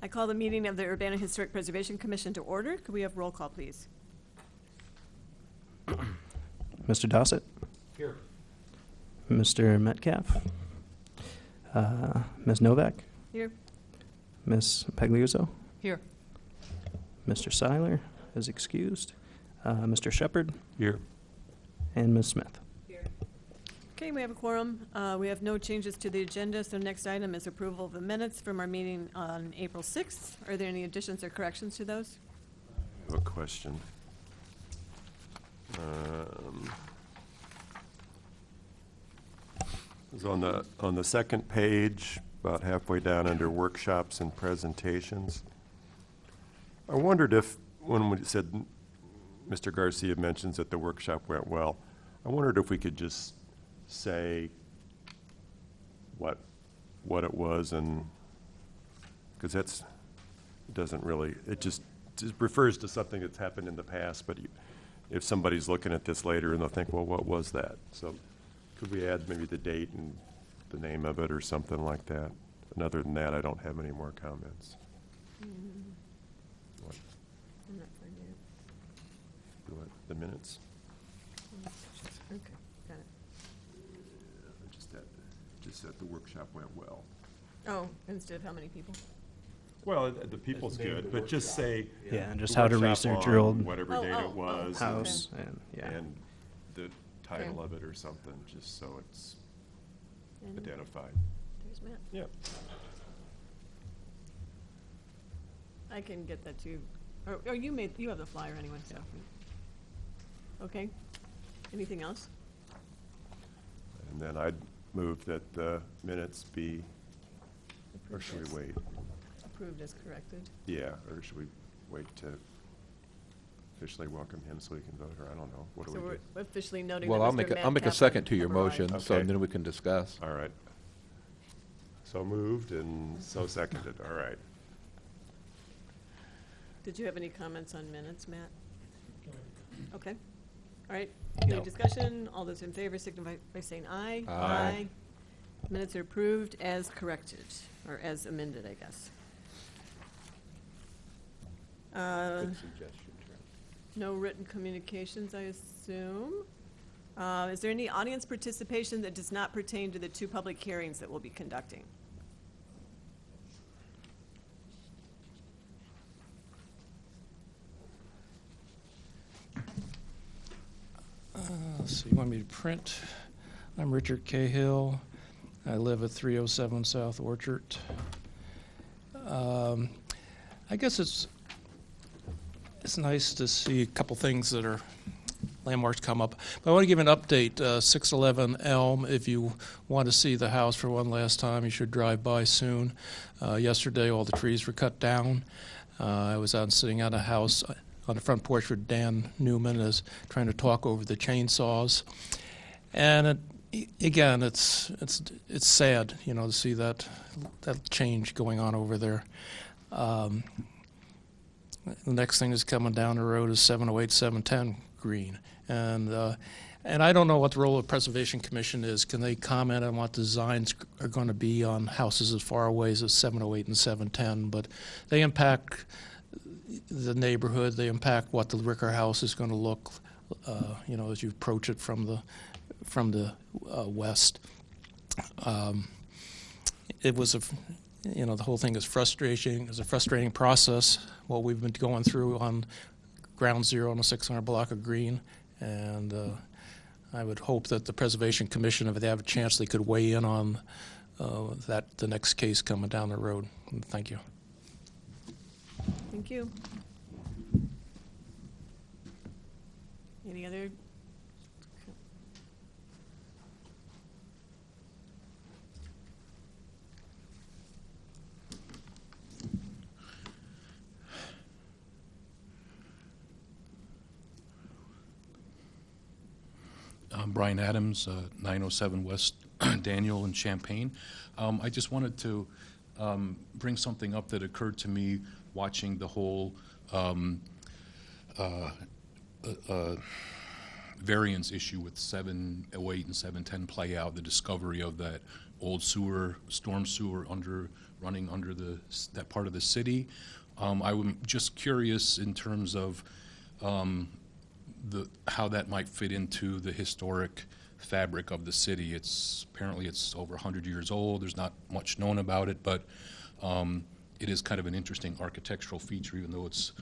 I call the meeting of the Urbana Historic Preservation Commission to order. Could we have roll call, please? Mr. Dossett? Here. Mr. Metcalf? Ms. Novak? Here. Ms. Pagliuzzo? Here. Mr. Seiler is excused. Mr. Shepard? Here. And Ms. Smith. Okay, we have a quorum. We have no changes to the agenda, so next item is approval of the minutes from our meeting on April 6th. Are there any additions or corrections to those? I have a question. It was on the second page, about halfway down under workshops and presentations. I wondered if, when we said Mr. Garcia mentions that the workshop went well, I wondered if we could just say what it was, and because it doesn't really, it just refers to something that's happened in the past, but if somebody's looking at this later and they'll think, well, what was that? So could we add maybe the date and the name of it or something like that? And other than that, I don't have any more comments. What? I'm not finding it. What, the minutes? Okay, got it. Just that the workshop went well. Oh, instead of how many people? Well, the people's good, but just say. Yeah, and just the how to workshop research your on old whatever date it was. house. And, yeah. And the title Okay. of it or something, just so it's And identified. there's Matt. Yep. I can get that to you. Or you have the flyer anyway, so. Okay. Anything else? And then I'd move that the minutes be, or Approved should as- we wait? Approved as corrected. Yeah, or should we wait to officially welcome him so he can vote, or I don't know, what do So we do? we're officially noting that Well, Mr. I'll make a Metcalf second to your arrived. motion, so Okay. then we can discuss. All right. So moved and so seconded, all right. Did you have any comments on minutes, Matt? Okay. All right. Any discussion? All those in favor signify by saying aye. Aye. Minutes are approved as corrected, or as amended, I guess. Good suggestion, Sharon. No written communications, I assume. Is there any audience participation that does not pertain to the two public hearings that we'll be conducting? Let's see, you want me to print? I'm Richard Cahill. I live at 307 South Orchard. I guess it's nice to see a couple things that are landmarks come up. But I want to give an update. 611 Elm, if you want to see the house for one last time, you should drive by soon. Yesterday, all the trees were cut down. I was out sitting at a house on the front porch with Dan Newman is trying to talk over the chainsaws. And again, it's sad, to see that change going on over there. The next thing that's coming down the road is 708, 710 Green. And I don't know what the role of the Preservation Commission is. Can they comment on what designs are going to be on houses as far away as 708 and 710? But they impact the neighborhood. They impact what the Ricker House is going to look, as you approach it from the west. It was the whole thing is frustrating. It's a frustrating process. What we've been going through on Ground Zero on the 600 block of Green, and I would hope that the Preservation Commission, if they have a chance, they could weigh in on the next case coming down the road. Thank you. Thank you. Any other? I'm Brian Adams, 907 West Daniel in Champaign. I just wanted to bring something up that occurred to me watching the whole variance issue with 708 and 710 play out, the discovery of that old storm sewer under running under that part of the city. I'm just curious in terms of how that might fit into the historic fabric of the city. Apparently it's over 100 years old. There's not much known about it, but it is kind of an interesting architectural feature, even though it's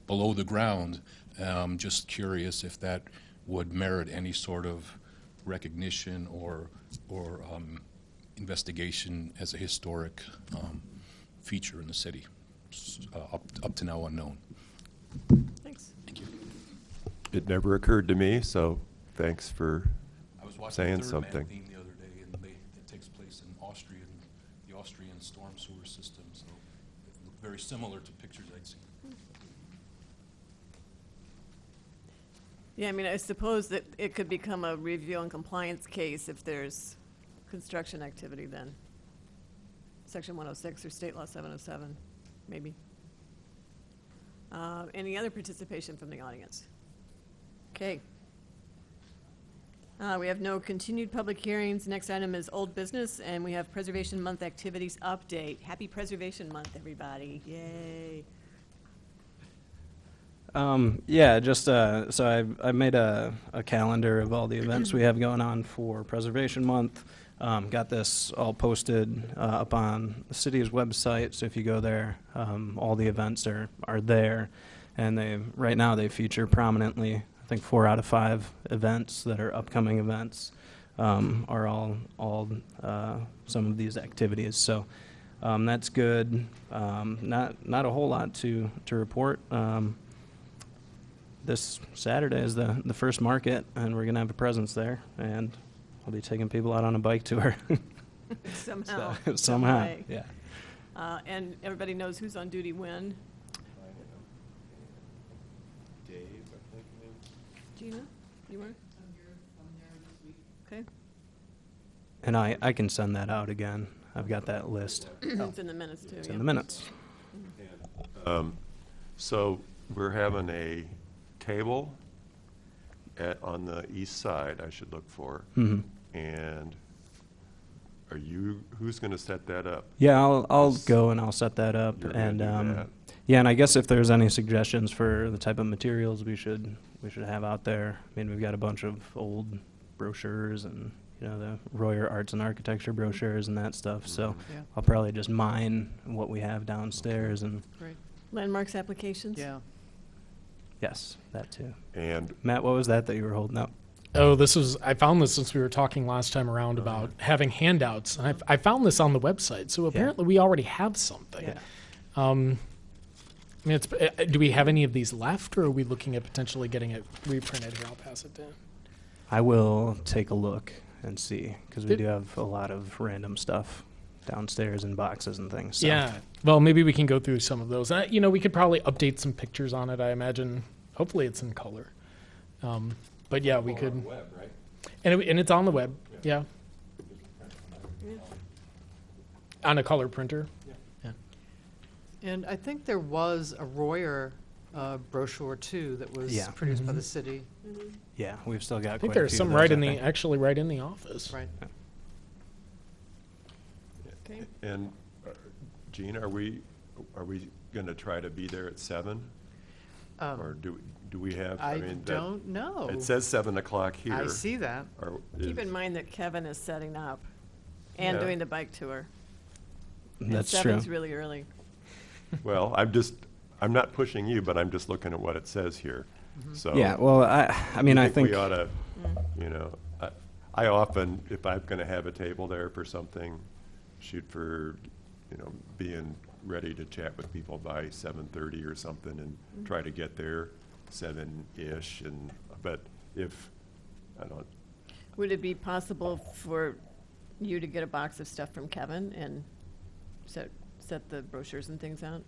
below the ground. Just curious if that would merit any sort of recognition or investigation as a historic feature in the city. Up to now unknown. Thanks. Thank you. It never occurred to me, so thanks for I was watching saying the Third something. Man theme the other day, and it takes place in the Austrian storm sewer system, so it looked very similar to pictures I'd seen. Yeah, I mean, I suppose that it could become a review and compliance case if there's construction activity then. Section 106 or State Law 707, maybe. Any other participation from the audience? Okay. We have no continued public hearings. Next item is old business, and we have Preservation Month activities update. Happy Preservation Month, everybody. Yay. Yeah, just so I made a calendar of all the events we have going on for Preservation Month. Got this all posted up on the city's website, so if you go there, all the events are there, and right now they feature prominently. I think 4 out of 5 events that are upcoming events are all some of these activities. So that's good. Not a whole lot to report. This Saturday is the first market, and we're gonna have a presence there, and I'll be taking people out on a bike tour. Somehow. So, some somehow, way. yeah. And everybody knows who's on duty when. Dave, I think, maybe. Gina, you were? Okay. And I can send that out again. I've got that list. It's in the minutes too. It's yeah. in the minutes. So we're having a table on the east side, I should look for. Mhm. And who's going to set that up? Yeah, I'll Yes. go and I'll set that up. You're gonna And do that. yeah, and I guess if there's any suggestions for the type of materials we should have out there. I mean, we've got a bunch of old brochures and the Royer Arts and Architecture brochures and that stuff. So Yeah. I'll probably just mine what we have downstairs and Great. Landmarks applications? Yeah. yes, that too. And Matt, what was that you were holding up? Oh, I found this since we were talking last time around about having handouts. And I found this on the website. So apparently we already have something. Yeah. I mean, do we have any of these left, or are we looking at potentially getting it reprinted? Here, I'll pass it down. I will take a look and see, because we Did- do have a lot of random stuff downstairs in boxes and things. So. Yeah. Well, maybe we can go through some of those. We could probably update some pictures on it, I imagine. Hopefully it's in color. But yeah, we could. Web, right? And it's on the web. Yeah. On a color printer. And I think there was a Royer brochure too that was Yeah. produced by the city, Yeah, we've still got I think quite a there's few some of those, right I in think. actually right in the office. right? Okay. And Gene, are we going to try to be there at 7? Or do we have? I mean, don't know. It says 7 o'clock here. I see that. Or Keep is- in mind that Kevin is setting up and Yeah. doing the bike tour. And That's true. 7's really early. Well, I'm not pushing you, but I'm just looking at what it says here. So. Yeah, well, I mean, I think we ought to, I often, if I'm going to have a table there for something, shoot for, being ready to chat with people by 7:30 or something and try to get there 7-ish. But if, Would it be possible for you to get a box of stuff from Kevin and set the brochures and things out?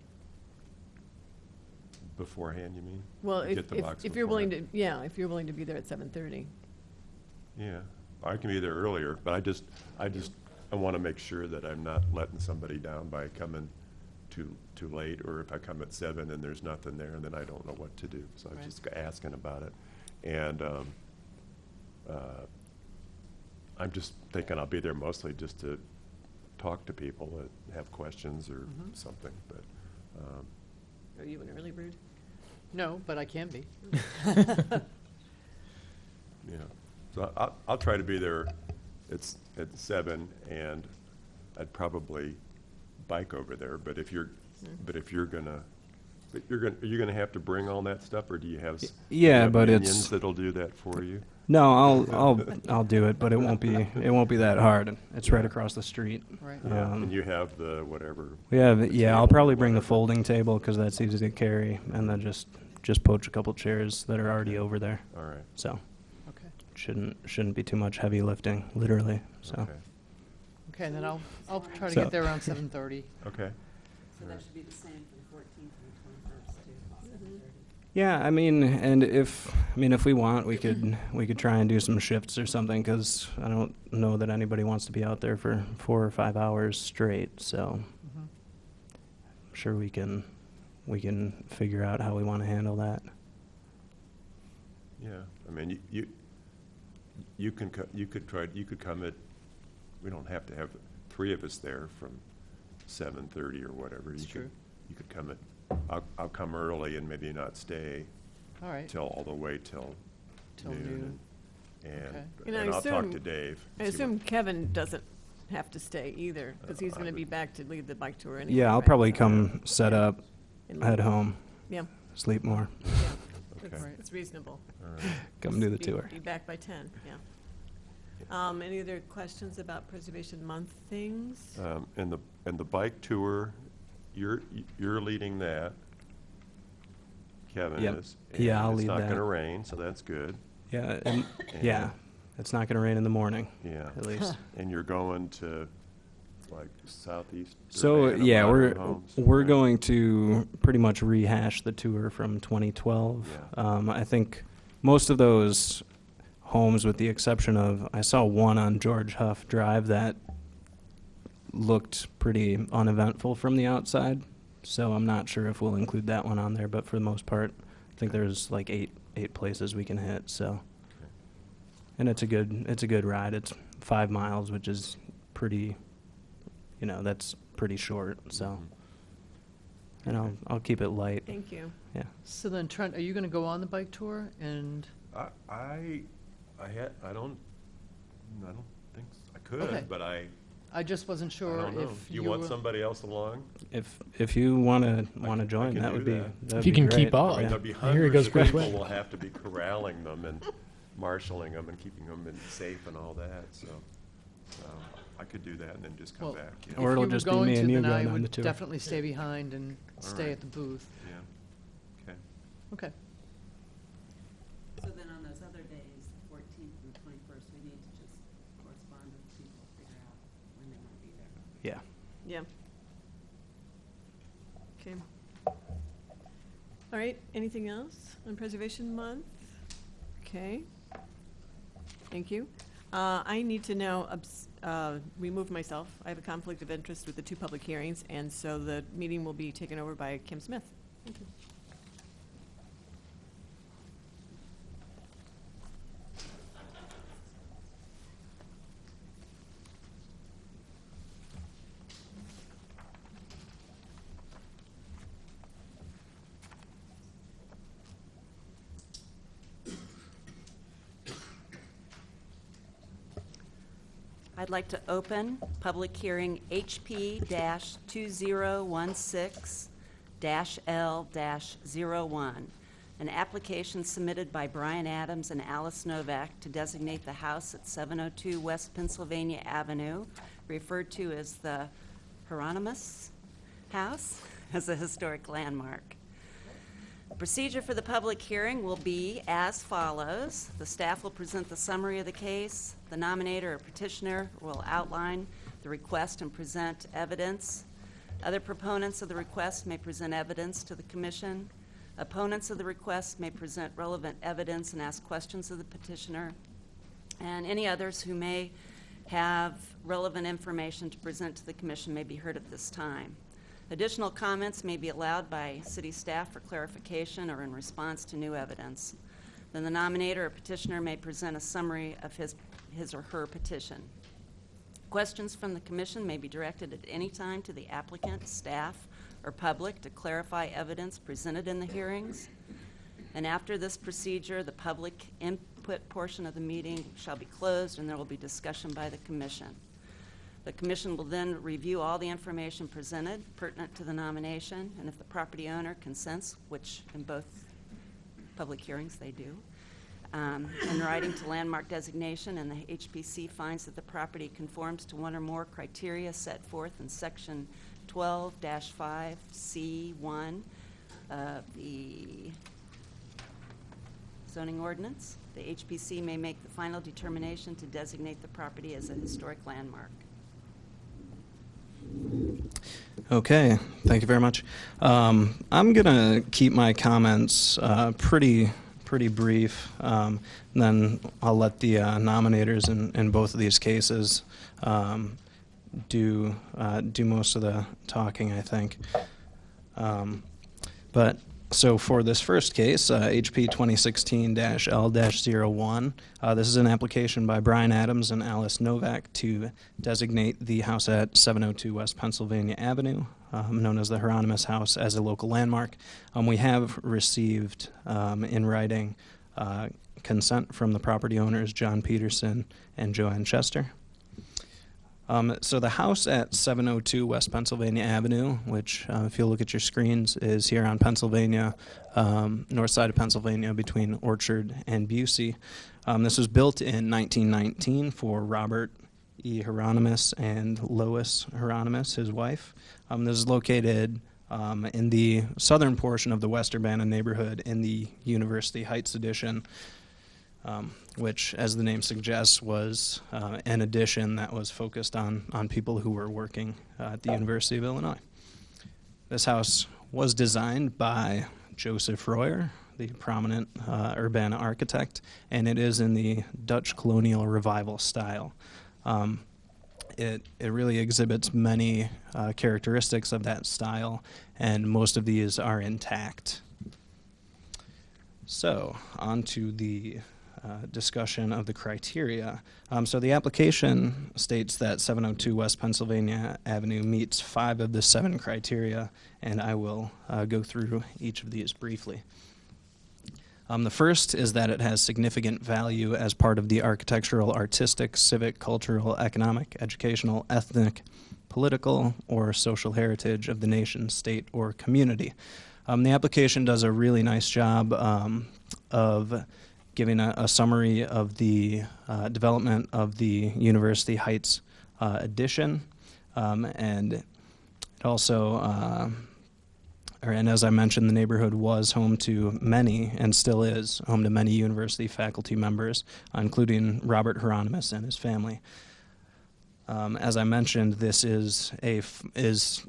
beforehand, you mean? Well, Get the box if you're willing to, beforehand. if you're willing to be there at 7:30. Yeah, I can be there earlier, but I want to make sure that I'm not letting somebody down by coming too late, or if I come at 7 and there's nothing there, and then I don't know what to do. So I was Right. just asking about it. And I'm just thinking I'll be there mostly just to talk to people that have questions or something, but, Are you an early bird? No, but I can be. yeah. So I'll try to be there at 7, and I'd probably bike over there, but if you're gonna, are you gonna have to bring all that stuff, or do you have Yeah, have but minions it's, that'll do that for you? no, I'll do it, but it won't be that hard. It's right across the street. Right. Yeah, Um, and you have the whatever. We have, the yeah, I'll table, probably bring the whatever. folding table because that's easy to carry, and then just poach a couple chairs that are already over there. All right, So Okay. shouldn't be too much heavy lifting, literally. So okay, Okay, and then I'll try to So- get there around 7:30. okay. So that should be the same for the 14th and the 21st too, 7:30. yeah, I mean, and if we want, we could try and do some shifts or something because I don't know that anybody wants to be out there for 4 or 5 hours straight. So Mhm. I'm sure we can figure out how we want to handle that. Yeah, I mean, you could come at, we don't have to have 3 of us there from 7:30 or whatever. That's true. You could come I'll come early and maybe not stay All right. all the way till Till noon. noon. And, Okay. And I and I'll talk to assume- Dave. I see what- assume Kevin doesn't have to stay either, because he's I going to be would- back to lead the bike tour anyway. Yeah, I'll right? probably So- come set up, and head leave. home, Yeah, sleep more, yeah. Okay. Right. It's reasonable. All right. come do the Be- tour. Be back by 10, yeah. Any other questions about Preservation Month things? And the bike tour, you're leading that. Kevin Yep. is. Yeah, I'll and lead It's not that. gonna rain, so that's good. Yeah, and yeah, it's not going to rain in the morning, Yeah. at least. And you're going to, like, southeast So Urbana yeah, Modern Homes, we're right? going to pretty much rehash the tour from 2012. Yeah. I think most of those homes, with the exception of, I saw one on George Huff Drive that looked pretty uneventful from the outside. So I'm not sure if we'll include that one on there, but for the most part, I think there's like eight places we can hit. So, and it's a good ride. It's 5 miles, which is pretty, that's pretty short. So, and I'll keep it light. Thank you. Yeah. So then, Trent, are you going to go on the bike tour? And I don't think I could, Okay. but I I just wasn't sure don't know. if You you want were- somebody else along? If you want to I join, can that do would be that. that'd If you be can great. keep up. I mean, Yeah. there'll be I hear it hundreds goes of pretty people. quick. We'll have to be corralling them and marshaling them and keeping them safe and all that, so I could do that and then just come Well, back. Yeah. Or if it'll you were just be going me to, and you then I going on would the tour. definitely stay behind and stay right. at the booth. Yeah. Okay. Okay. So then on those other days, the 14th and the 21st, we need to just correspond with people, figure out when they want to be there. Yeah. Yeah. Okay. All right, anything else on Preservation Month? Okay. Thank you. I need to now remove myself. I have a conflict of interest with the 2 public hearings, and so the meeting will be taken over by Kim Smith. Thank you. I'd like to open public hearing HP-2016-L-01, an application submitted by Brian Adams and Alice Novak to designate the house at 702 West Pennsylvania Avenue, referred to as the Hieronymus House, as a historic landmark. Procedure for the public hearing will be as follows. The staff will present the summary of the case. The nominator or petitioner will outline the request and present evidence. Other proponents of the request may present evidence to the commission. Opponents of the request may present relevant evidence and ask questions of the petitioner. And any others who may have relevant information to present to the commission may be heard at this time. Additional comments may be allowed by city staff for clarification or in response to new evidence. Then the nominator or petitioner may present a summary of his or her petition. Questions from the commission may be directed at any time to the applicant, staff, or public to clarify evidence presented in the hearings. And after this procedure, the public input portion of the meeting shall be closed and there will be discussion by the commission. The commission will then review all the information presented pertinent to the nomination, and if the property owner consents, which in both public hearings they do, in writing to landmark designation, and the HPC finds that the property conforms to one or more criteria set forth in section 12-5C1 of the zoning ordinance, the HPC may make the final determination to designate the property as a historic landmark. Okay, thank you very much. I'm going to keep my comments pretty brief. Then I'll let the nominators in both of these cases do most of the talking, I think. But so for this first case, HP 2016-L-01, this is an application by Brian Adams and Alice Novak to designate the house at 702 West Pennsylvania Avenue, known as the Hieronymus House, as a local landmark. We have received in writing consent from the property owners, John Peterson and Joanne Chester. So the house at 702 West Pennsylvania Avenue, which, if you look at your screens, is here on Pennsylvania, north side of Pennsylvania, between Orchard and Busey. This was built in 1919 for Robert E. Hieronymus and Lois Hieronymus, his wife. This is located in the southern portion of the West Urbana neighborhood in the University Heights addition, which, as the name suggests, was an addition that was focused on people who were working at the University of Illinois. This house was designed by Joseph Royer, the prominent Urbana architect, and it is in the Dutch colonial revival style. It really exhibits many characteristics of that style, and most of these are intact. So, on to the discussion of the criteria. So the application states that 702 West Pennsylvania Avenue meets 5 of the 7 criteria, and I will go through each of these briefly. The first is that it has significant value as part of the architectural, artistic, civic, cultural, economic, educational, ethnic, political, or social heritage of the nation, state, or community. The application does a really nice job of giving a summary of the development of the University Heights addition, and it also, and as I mentioned, the neighborhood was home to many, and still is, home to many university faculty members, including Robert Hieronymus and his family. As I mentioned, this is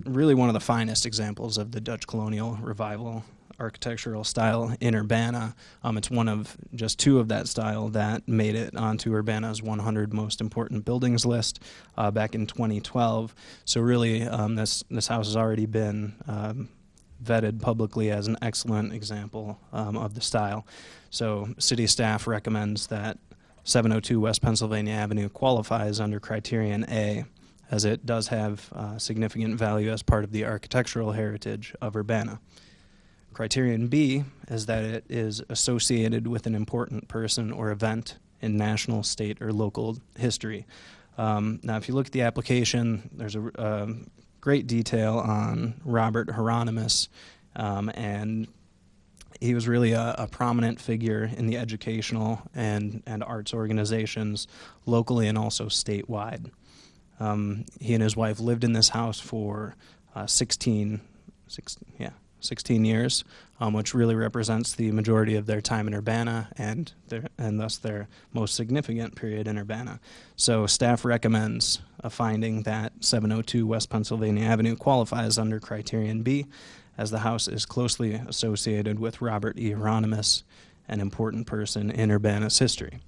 really one of the finest examples of the Dutch colonial revival architectural style in Urbana. It's one of just 2 of that style that made it onto Urbana's 100 most important buildings list back in 2012. So really, this house has already been vetted publicly as an excellent example of the style. So city staff recommends that 702 West Pennsylvania Avenue qualifies under Criterion A, as it does have significant value as part of the architectural heritage of Urbana. Criterion B is that it is associated with an important person or event in national, state, or local history. Now, if you look at the application, there's a great detail on Robert Hieronymus, and he was really a prominent figure in the educational and arts organizations locally and also statewide. He and his wife lived in this house for 16 years, which really represents the majority of their time in Urbana and thus their most significant period in Urbana. So staff recommends a finding that 702 West Pennsylvania Avenue qualifies under Criterion B, as the house is closely associated with Robert E. Hieronymus, an important person in Urbana's history.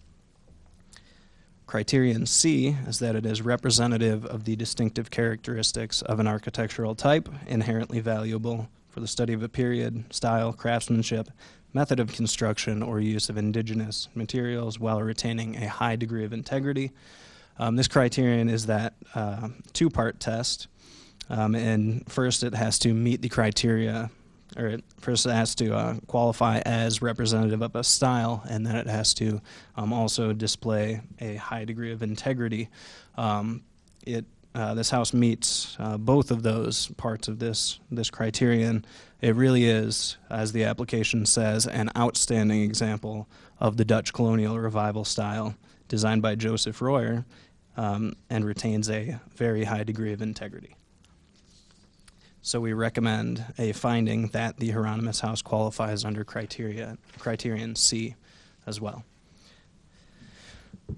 Criterion C is that it is representative of the distinctive characteristics of an architectural type, inherently valuable for the study of a period, style, craftsmanship, method of construction, or use of indigenous materials while retaining a high degree of integrity. This criterion is that two-part test, and first it has to meet the criteria, first it has to qualify as representative of a style, and then it has to also display a high degree of integrity. This house meets both of those parts of this criterion. It really is, as the application says, an outstanding example of the Dutch colonial revival style designed by Joseph Royer, and retains a very high degree of integrity. So we recommend a finding that the Hieronymus House qualifies under criterion C as well.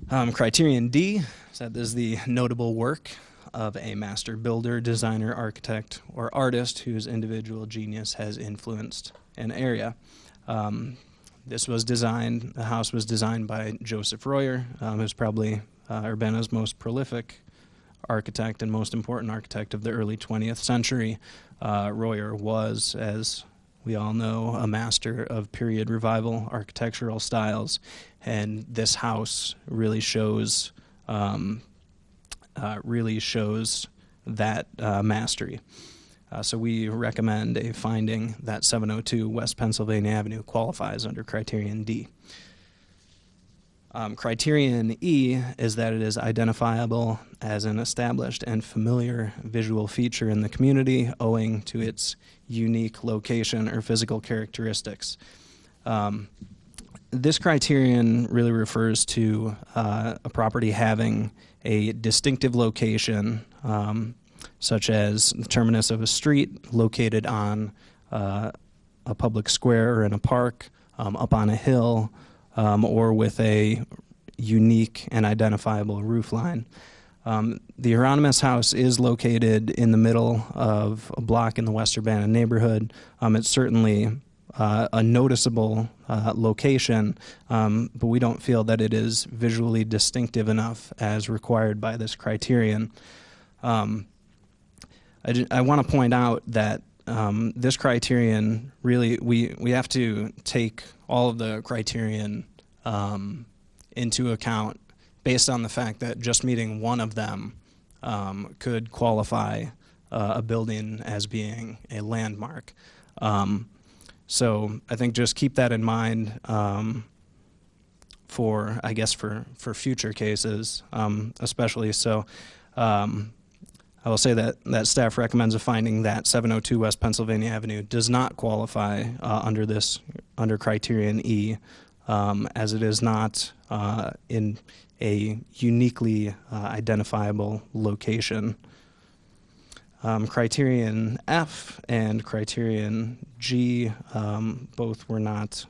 Criterion D is that this is the notable work of a master builder, designer, architect, or artist whose individual genius has influenced an area. The house was designed by Joseph Royer, who's probably Urbana's most prolific architect and most important architect of the early 20th century. Royer was, as we all know, a master of period revival architectural styles, and this house really shows that mastery. So we recommend a finding that 702 West Pennsylvania Avenue qualifies under criterion D. Criterion E is that it is identifiable as an established and familiar visual feature in the community owing to its unique location or physical characteristics. This criterion really refers to a property having a distinctive location, such as the terminus of a street located on a public square or in a park, up on a hill, or with a unique and identifiable roofline. The Hieronymus House is located in the middle of a block in the West Urbana neighborhood. It's certainly a noticeable location, but we don't feel that it is visually distinctive enough as required by this criterion. I want to point out that this criterion really, we have to take all of the criterion into account based on the fact that just meeting one of them could qualify a building as being a landmark. So I think just keep that in mind for future cases, especially. So I will say that staff recommends a finding that 702 West Pennsylvania Avenue does not qualify under criterion E, as it is not in a uniquely identifiable location. Criterion F and criterion G both were not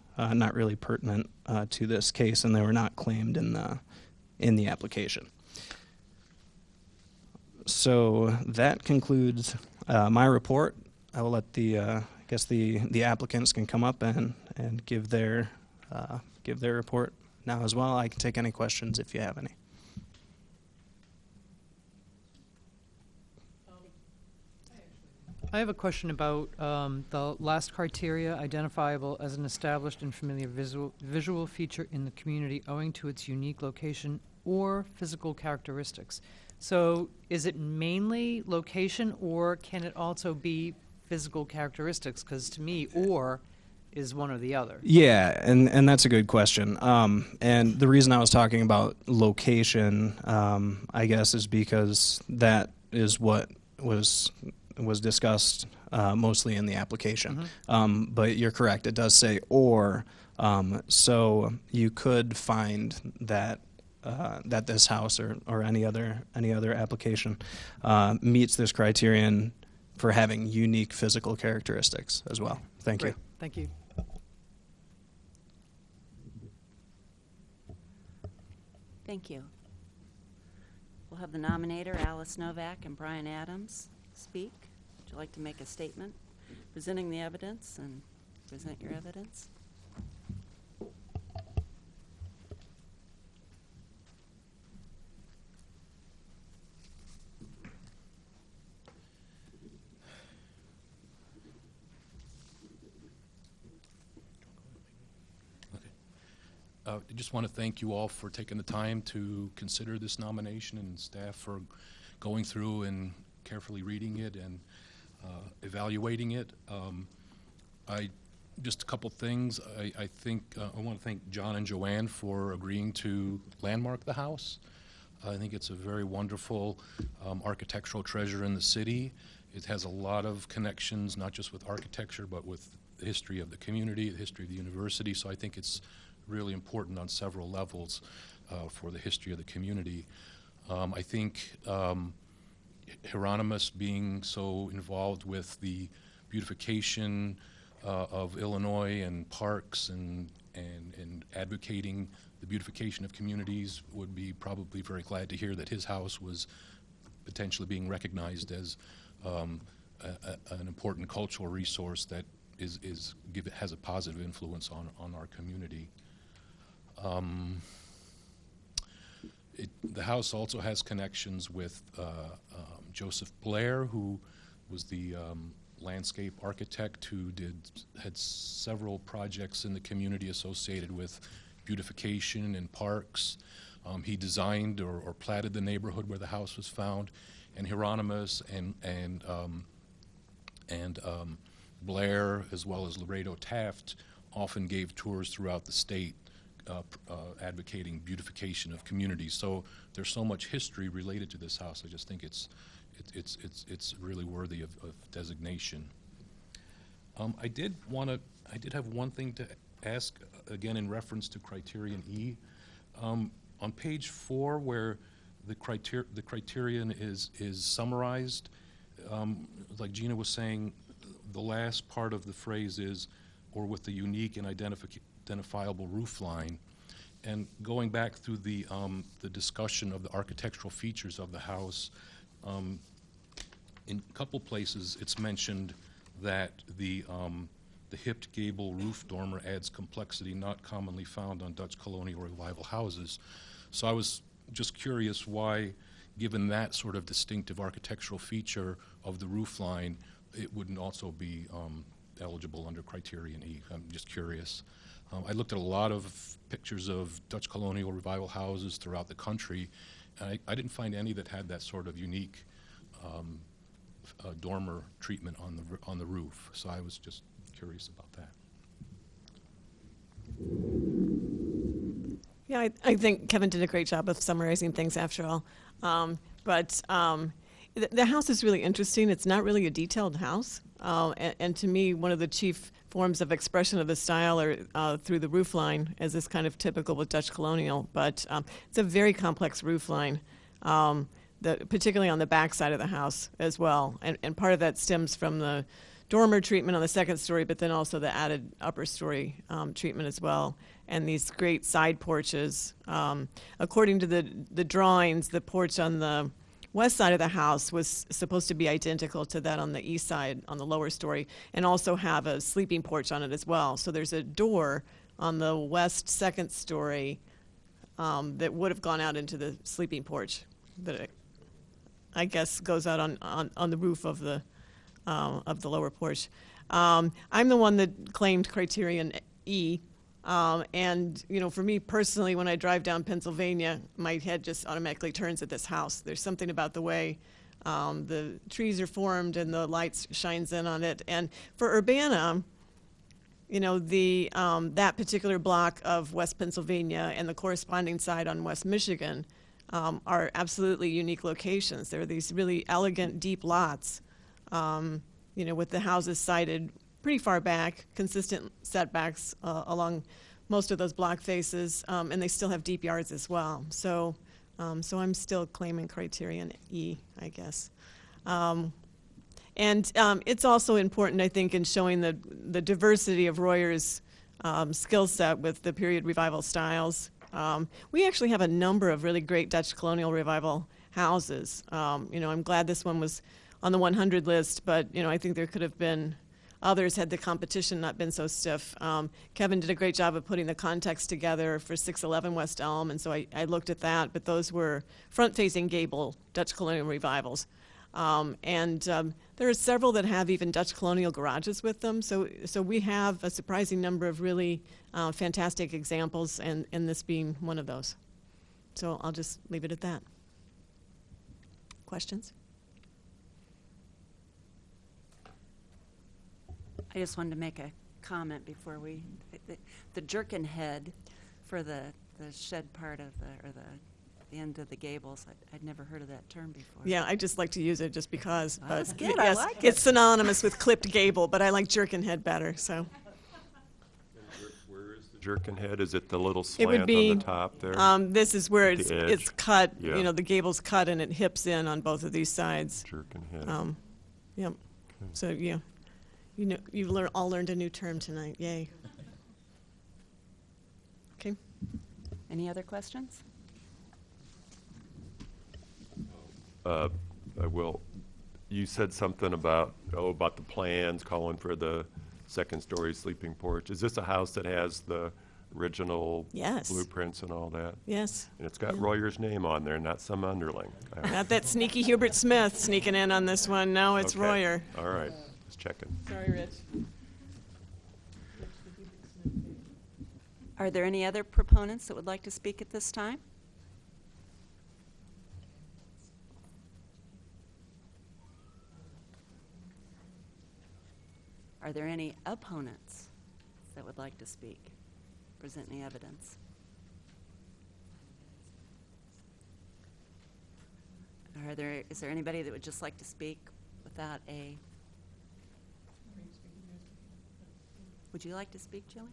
really pertinent to this case, and they were not claimed in the application. So that concludes my report. I will let the applicants can come up and give their report now as well. I can take any questions if you have any. I have a question about the last criteria, identifiable as an established and familiar visual feature in the community owing to its unique location or physical characteristics. So is it mainly location, or can it also be physical characteristics? Because to me, or is one or the other. Yeah, and that's a good question. And the reason I was talking about location, I guess, is because that is what was discussed mostly in the application. But you're correct; it does say or. So you could find that that this house or any other application meets this criterion for having unique physical characteristics as well. Thank you. Thank you. Thank you. We'll have the nominator, Alice Novak and Brian Adams, speak. Would you like to make a statement presenting the evidence and present your evidence? I just want to thank you all for taking the time to consider this nomination, and staff for going through and carefully reading it and evaluating it. Just a couple things. I think I want to thank John and Joanne for agreeing to landmark the house. I think it's a very wonderful architectural treasure in the city. It has a lot of connections, not just with architecture, but with the history of the community, the history of the university. So I think it's really important on several levels for the history of the community. I think Hieronymus being so involved with the beautification of Illinois and parks and advocating the beautification of communities would be probably very glad to hear that his house was potentially being recognized as an important cultural resource that has a positive influence on our community. The house also has connections with Joseph Blair, who was the landscape architect who had several projects in the community associated with beautification and parks. He designed or platted the neighborhood where the house was found, and Hieronymus and Blair, as well as Laredo Taft, often gave tours throughout the state advocating beautification of communities. So there's so much history related to this house. I just think it's really worthy of designation. I did have one thing to ask, again in reference to Criterion E. On page 4, where the criterion is summarized, like Gina was saying, the last part of the phrase is, or with the unique and identifiable roof line. And going back through the discussion of the architectural features of the house, in a couple places it's mentioned that the hipped gable roof dormer adds complexity not commonly found on Dutch colonial revival houses. So I was just curious why, given that sort of distinctive architectural feature of the roof line, it wouldn't also be eligible under Criterion E. I'm just curious. I looked at a lot of pictures of Dutch colonial revival houses throughout the country, and I didn't find any that had that sort of unique dormer treatment on the roof. So I was just curious about that. Yeah, I think Kevin did a great job of summarizing things after all. The house is really interesting. It's not really a detailed house. And to me, one of the chief forms of expression of the style are through the roof line, as is kind of typical with Dutch colonial. But it's a very complex roof line, particularly on the back side of the house as well. And part of that stems from the dormer treatment on the second story, but then also the added upper story treatment as well. And these great side porches. According to the drawings, the porch on the west side of the house was supposed to be identical to that on the east side, on the lower story, and also have a sleeping porch on it as well. So there's a door on the west second story that would have gone out into the sleeping porch that I guess goes out on the roof of the lower porch. I'm the one that claimed Criterion E. And, you know, for me personally, when I drive down Pennsylvania, my head just automatically turns at this house. There's something about the way the trees are formed and the lights shines in on it. And for Urbana, you know, that particular block of West Pennsylvania and the corresponding side on West Michigan are absolutely unique locations. There are these really elegant, deep lots, you know, with the houses sited pretty far back, consistent setbacks along most of those block faces, and they still have deep yards as well. So I'm still claiming Criterion E, I guess. And it's also important, I think, in showing the diversity of Royer's skill set with the period revival styles. We actually have a number of really great Dutch colonial revival houses. You know, I'm glad this one was on the 100 list, but, you know, I think there could have been others had the competition not been so stiff. Kevin did a great job of putting the context together for 611 West Elm, and so I looked at that, but those were front-facing gable Dutch colonial revivals. There are several that have even Dutch colonial garages with them. So we have a surprising number of really fantastic examples, and this being one of those. So I'll just leave it at that. Questions? I just wanted to make a comment before the jerkin head for the shed part of the end of the gables. I'd never heard of that term before. Yeah, I just like to use it just because. Oh, that's But good. I yes, like it. it's synonymous with clipped gable, but I like jerkin head better. So Where is the jerkin head? Is it the little it slant would be on the top there? this is where The it's edge. cut. Yeah. You know, the gable's cut and it hips in on both of these sides. Jerkin head. Yep. So yeah, you know, you've all learned a new term tonight. Yay. Okay. Any other questions? I will. You said something about the plans calling for the second-story sleeping porch. Is this a house that has the original Yes. blueprints and all that? Yes. And it's got Royer's name on there, not some underling. Not that sneaky Hubert Smith sneaking in on this one. No, it's Okay. Royer. All right, just checking. Sorry, Rich. Are there any other proponents that would like to speak at this time? Are there any opponents that would like to speak, present any evidence? Is there anybody that would just like to speak without a... Would you like to speak, Jillian?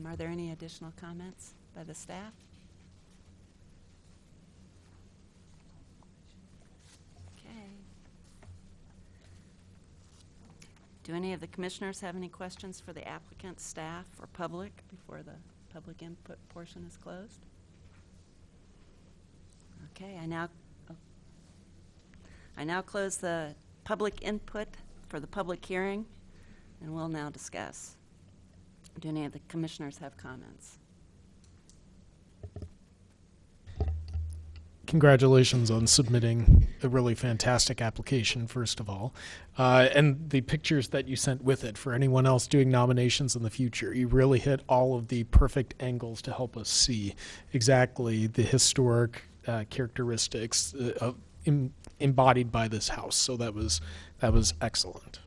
Are there any additional comments by the staff? Okay. Do any of the commissioners have any questions for the applicant, staff, or public before the public input portion is closed? Okay, I now close the public input for the public hearing, and we'll now discuss. Do any of the commissioners have comments? Congratulations on submitting a really fantastic application, first of all. And the pictures that you sent with it for anyone else doing nominations in the future. You really hit all of the perfect angles to help us see exactly the historic characteristics embodied by this house. So that was excellent.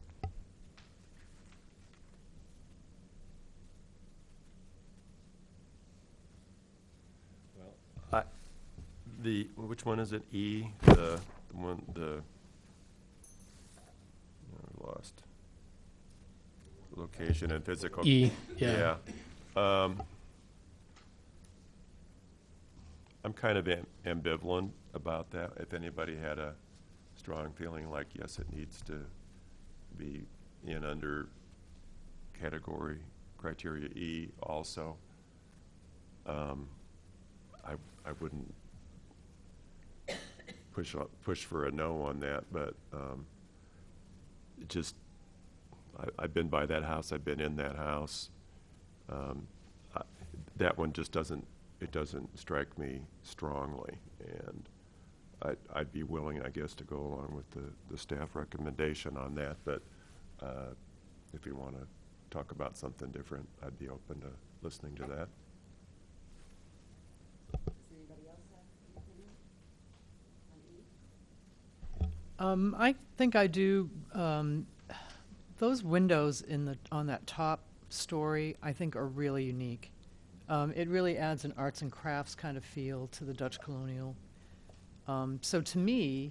Which one is it? E, the one, lost location and physical. E, yeah. I'm kind of ambivalent about that. If anybody had a strong feeling like, yes, it needs to be in under category criteria E also, I wouldn't push for a no on that, but it just, I've been by that house, I've been in that house. That one just doesn't strike me strongly, and I'd be willing, I guess, to go along with the staff recommendation on that, but if you want to talk about something different, I'd be open to listening to that. I think I do. Those windows on that top story, I think, are really unique. It really adds an arts and crafts kind of feel to the Dutch colonial. So to me,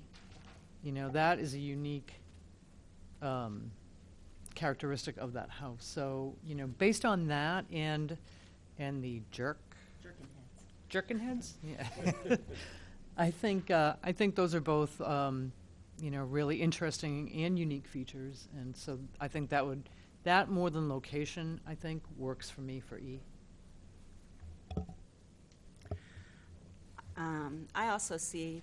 that is a unique characteristic of that house. So, based on that and the jerkin heads, yeah. I think those are both really interesting and unique features, and so I think that more than location, I think, works for me for E. I also see,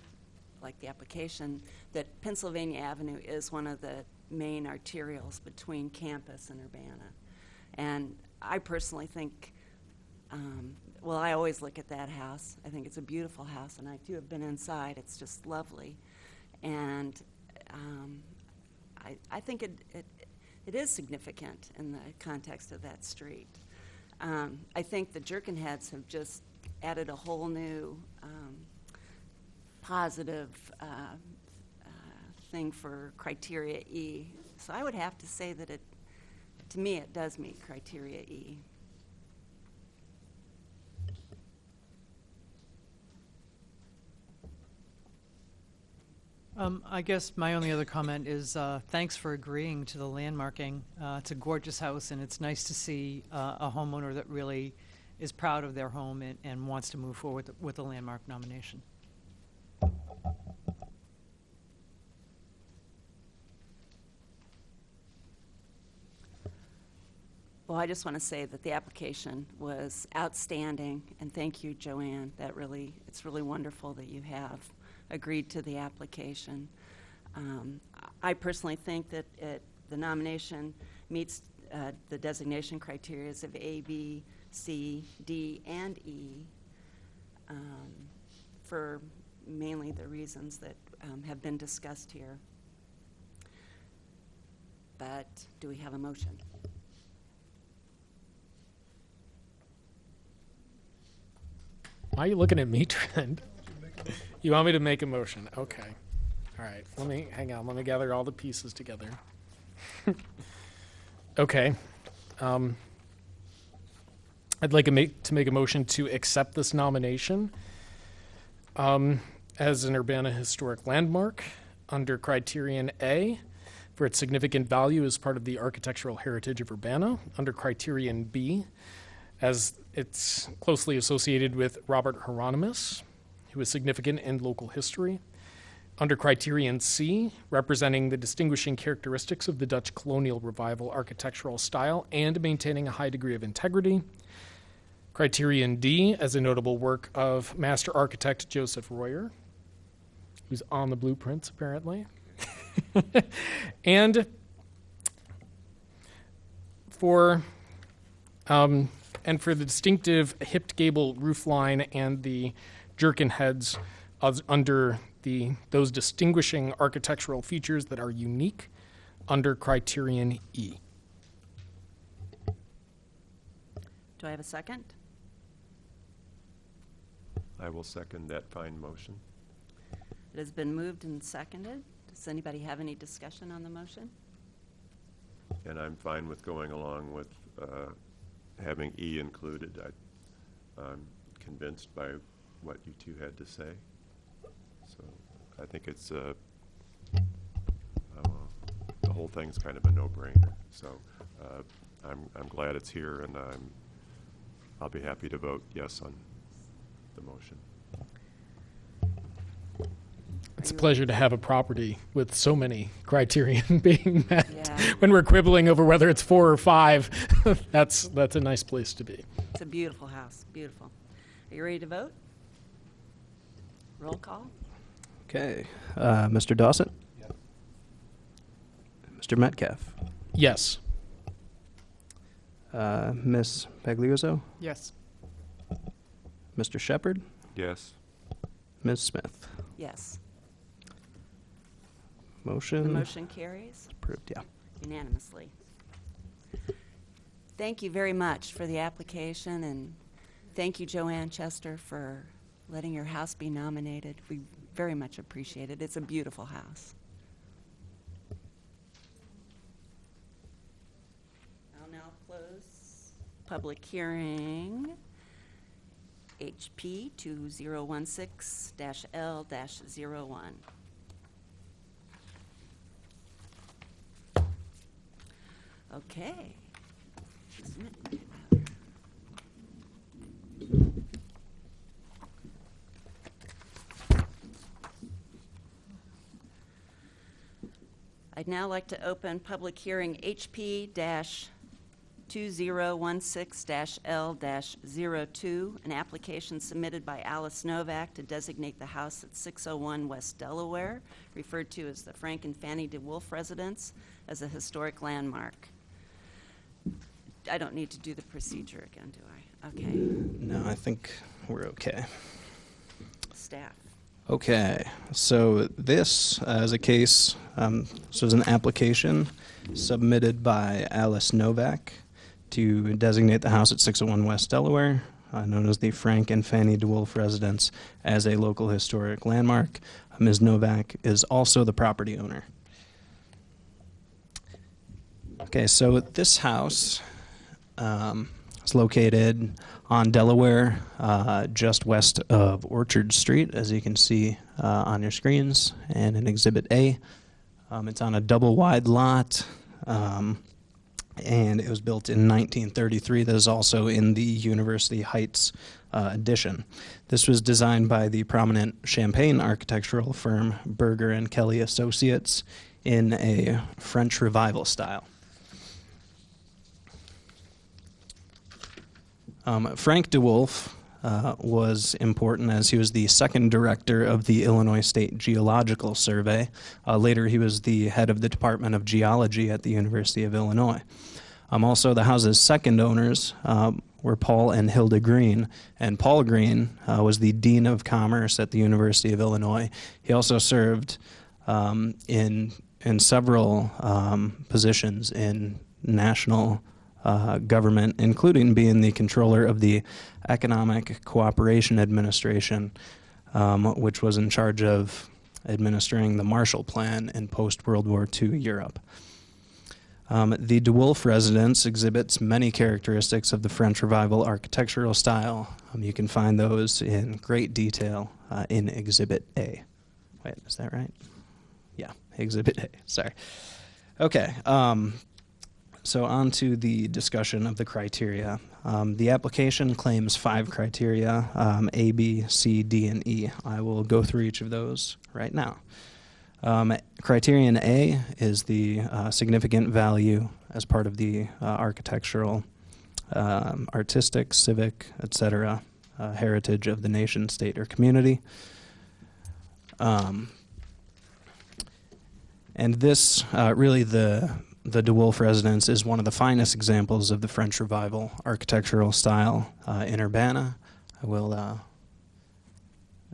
like the application, that Pennsylvania Avenue is one of the main arterials between campus and Urbana. And I personally think well, I always look at that house. I think it's a beautiful house, and I too have been inside. It's just lovely. And I think it is significant in the context of that street. I think the Jerkinheads have just added a whole new positive thing for criteria E. So I would have to say that to me, it does meet criteria E. I guess my only other comment is thanks for agreeing to the landmarking. It's a gorgeous house, and it's nice to see a homeowner that really is proud of their home and wants to move forward with the landmark nomination. Well, I just want to say that the application was outstanding, and thank you, Joanne. It's really wonderful that you have agreed to the application. I personally think that the nomination meets the designation criteria of A, B, C, D, and E for mainly the reasons that have been discussed here. But do we have a motion? Why are you looking at me, Trent? You want me to make a motion? Okay. All right. Hang on. Let me gather all the pieces together. Okay. I'd like to make a motion to accept this nomination as an Urbana Historic Landmark under criterion A for its significant value as part of the architectural heritage of Urbana, under criterion B as it's closely associated with Robert Hieronymus, who is significant in local history. Under criterion C, representing the distinguishing characteristics of the Dutch colonial revival architectural style and maintaining a high degree of integrity. Criterion D, as a notable work of master architect Joseph Royer, who's on the blueprints apparently. And for the distinctive hipped gable roofline and the jerkin heads under those distinguishing architectural features that are unique under criterion E. Do I have a second? I will second that fine motion. It has been moved and seconded. Does anybody have any discussion on the motion? And I'm fine with going along with having E included. I'm convinced by what you two had to say. So I think it's the whole thing's kind of a no-brainer. So I'm glad it's here, and I'll be happy to vote yes on the motion. It's a pleasure to have a property with so many criterion being met. Yeah. When we're quibbling over whether it's 4 or 5, that's a nice place to be. It's a beautiful house, beautiful. Are you ready to vote? Roll call. Okay. Mr. Dawson? Yes. Mr. Metcalf? Yes. Ms. Pagliuzzo? Yes. Mr. Shepard? Yes. Ms. Smith? Yes. Motion? The motion carries Approved, yeah. unanimously. Thank you very much for the application, and thank you, Joanne Chester, for letting your house be nominated. We very much appreciate it. It's a beautiful house. I'll now close public hearing HP 2016-L-01. Okay. Just a minute. I'd now like to open public hearing HP-2016-L-02, an application submitted by Alice Novak to designate the house at 601 West Delaware, referred to as the Frank and Fannie DeWolf residence, as a historic landmark. I don't need to do the procedure again, do I? Okay, No, I think we're okay. staff. Okay, so this is a case, so it's an application submitted by Alice Novak to designate the house at 601 West Delaware, known as the Frank and Fanny DeWolf residence, as a local historic landmark. Ms. Novak is also the property owner. Okay, so this house is located on Delaware, just west of Orchard Street, as you can see on your screens, and in Exhibit A. It's on a double-wide lot, and it was built in 1933. That is also in the University Heights addition. This was designed by the prominent Champaign architectural firm Berger and Kelly Associates in a French Revival style. Frank DeWolf was important as he was the second director of the Illinois State Geological Survey. Later, he was the head of the Department of Geology at the University of Illinois. Also, the house's second owners were Paul and Hilda Green, and Paul Green was the Dean of Commerce at the University of Illinois. He also served in several positions in national government, including being the controller of the Economic Cooperation Administration, which was in charge of administering the Marshall Plan in post-World War II Europe. The DeWolf residence exhibits many characteristics of the French Revival architectural style. You can find those in great detail in Exhibit A. Wait, is that right? Yeah, Exhibit A, sorry. Okay. So on to the discussion of the criteria. The application claims 5 criteria, A, B, C, D, and E. I will go through each of those right now. Criterion A is the significant value as part of the architectural, artistic, civic, etc. Heritage of the nation, state, or community. And this, really the DeWolf residence is one of the finest examples of the French Revival architectural style in Urbana. I will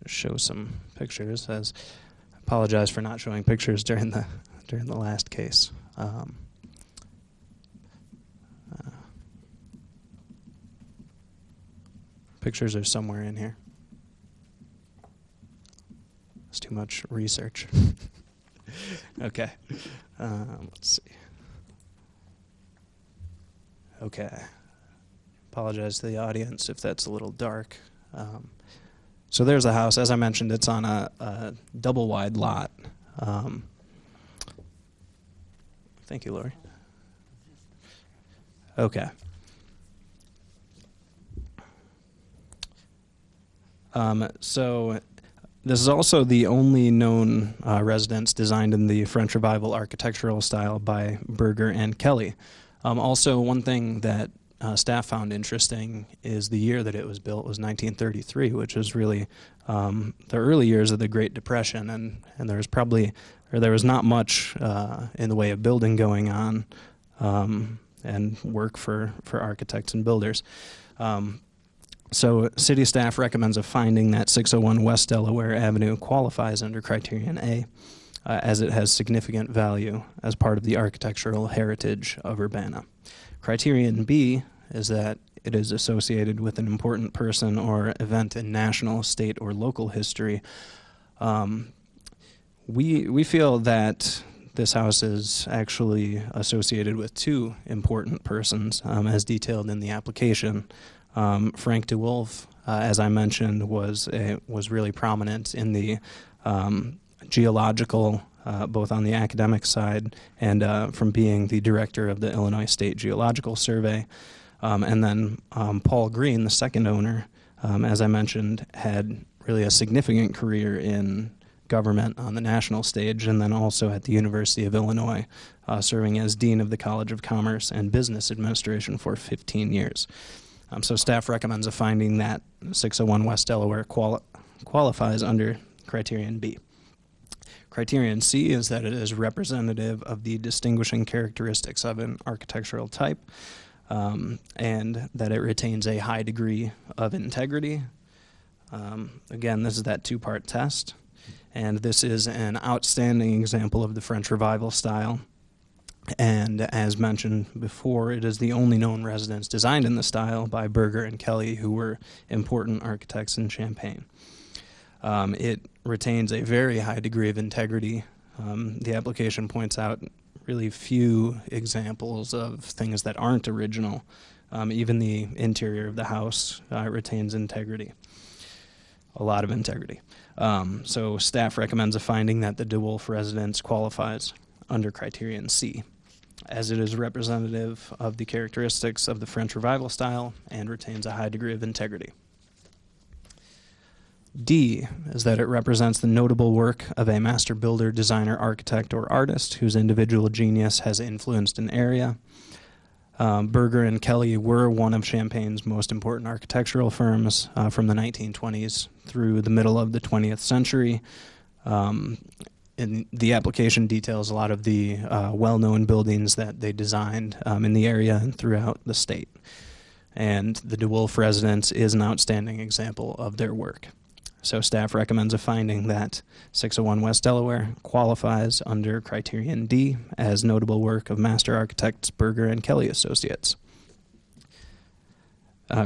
show some pictures. As I apologize for not showing pictures during the last case. Pictures are somewhere in here. It's too much research. Okay, let's see. Okay. Apologize to the audience if that's a little dark. So there's the house. As I mentioned, it's on a double-wide lot. Thank you, Lori. Okay. So this is also the only known residence designed in the French Revival architectural style by Berger and Kelly. Also, one thing that staff found interesting is the year that it was built was 1933, which was really the early years of the Great Depression, and there was not much in the way of building going on and work for architects and builders. So city staff recommends a finding that 601 West Delaware Avenue qualifies under Criterion A, as it has significant value as part of the architectural heritage of Urbana. Criterion B is that it is associated with an important person or event in national, state, or local history. We feel that this house is actually associated with 2 important persons, as detailed in the application. Frank DeWolf, as I mentioned, was really prominent in the geological, both on the academic side and from being the director of the Illinois State Geological Survey. And then Paul Green, the second owner, as I mentioned, had really a significant career in government on the national stage and then also at the University of Illinois, serving as Dean of the College of Commerce and Business Administration for 15 years. So staff recommends a finding that 601 West Delaware qualifies under Criterion B. Criterion C is that it is representative of the distinguishing characteristics of an architectural type. and that it retains a high degree of integrity. Again, this is that two-part test, and this is an outstanding example of the French Revival style. And as mentioned before, it is the only known residence designed in the style by Berger and Kelly, who were important architects in Champaign. It retains a very high degree of integrity. The application points out really few examples of things that aren't original. Even the interior of the house retains integrity, a lot of integrity. So staff recommends a finding that the DeWolf residence qualifies under criterion C, as it is representative of the characteristics of the French Revival style and retains a high degree of integrity. D is that it represents the notable work of a master builder, designer, architect, or artist whose individual genius has influenced an area. Berger and Kelly were one of Champaign's most important architectural firms from the 1920s through the middle of the 20th century. And the application details a lot of the well-known buildings that they designed in the area and throughout the state. And the DeWolf residence is an outstanding example of their work. So staff recommends a finding that 601 West Delaware qualifies under criterion D as notable work of master architects Berger and Kelly Associates.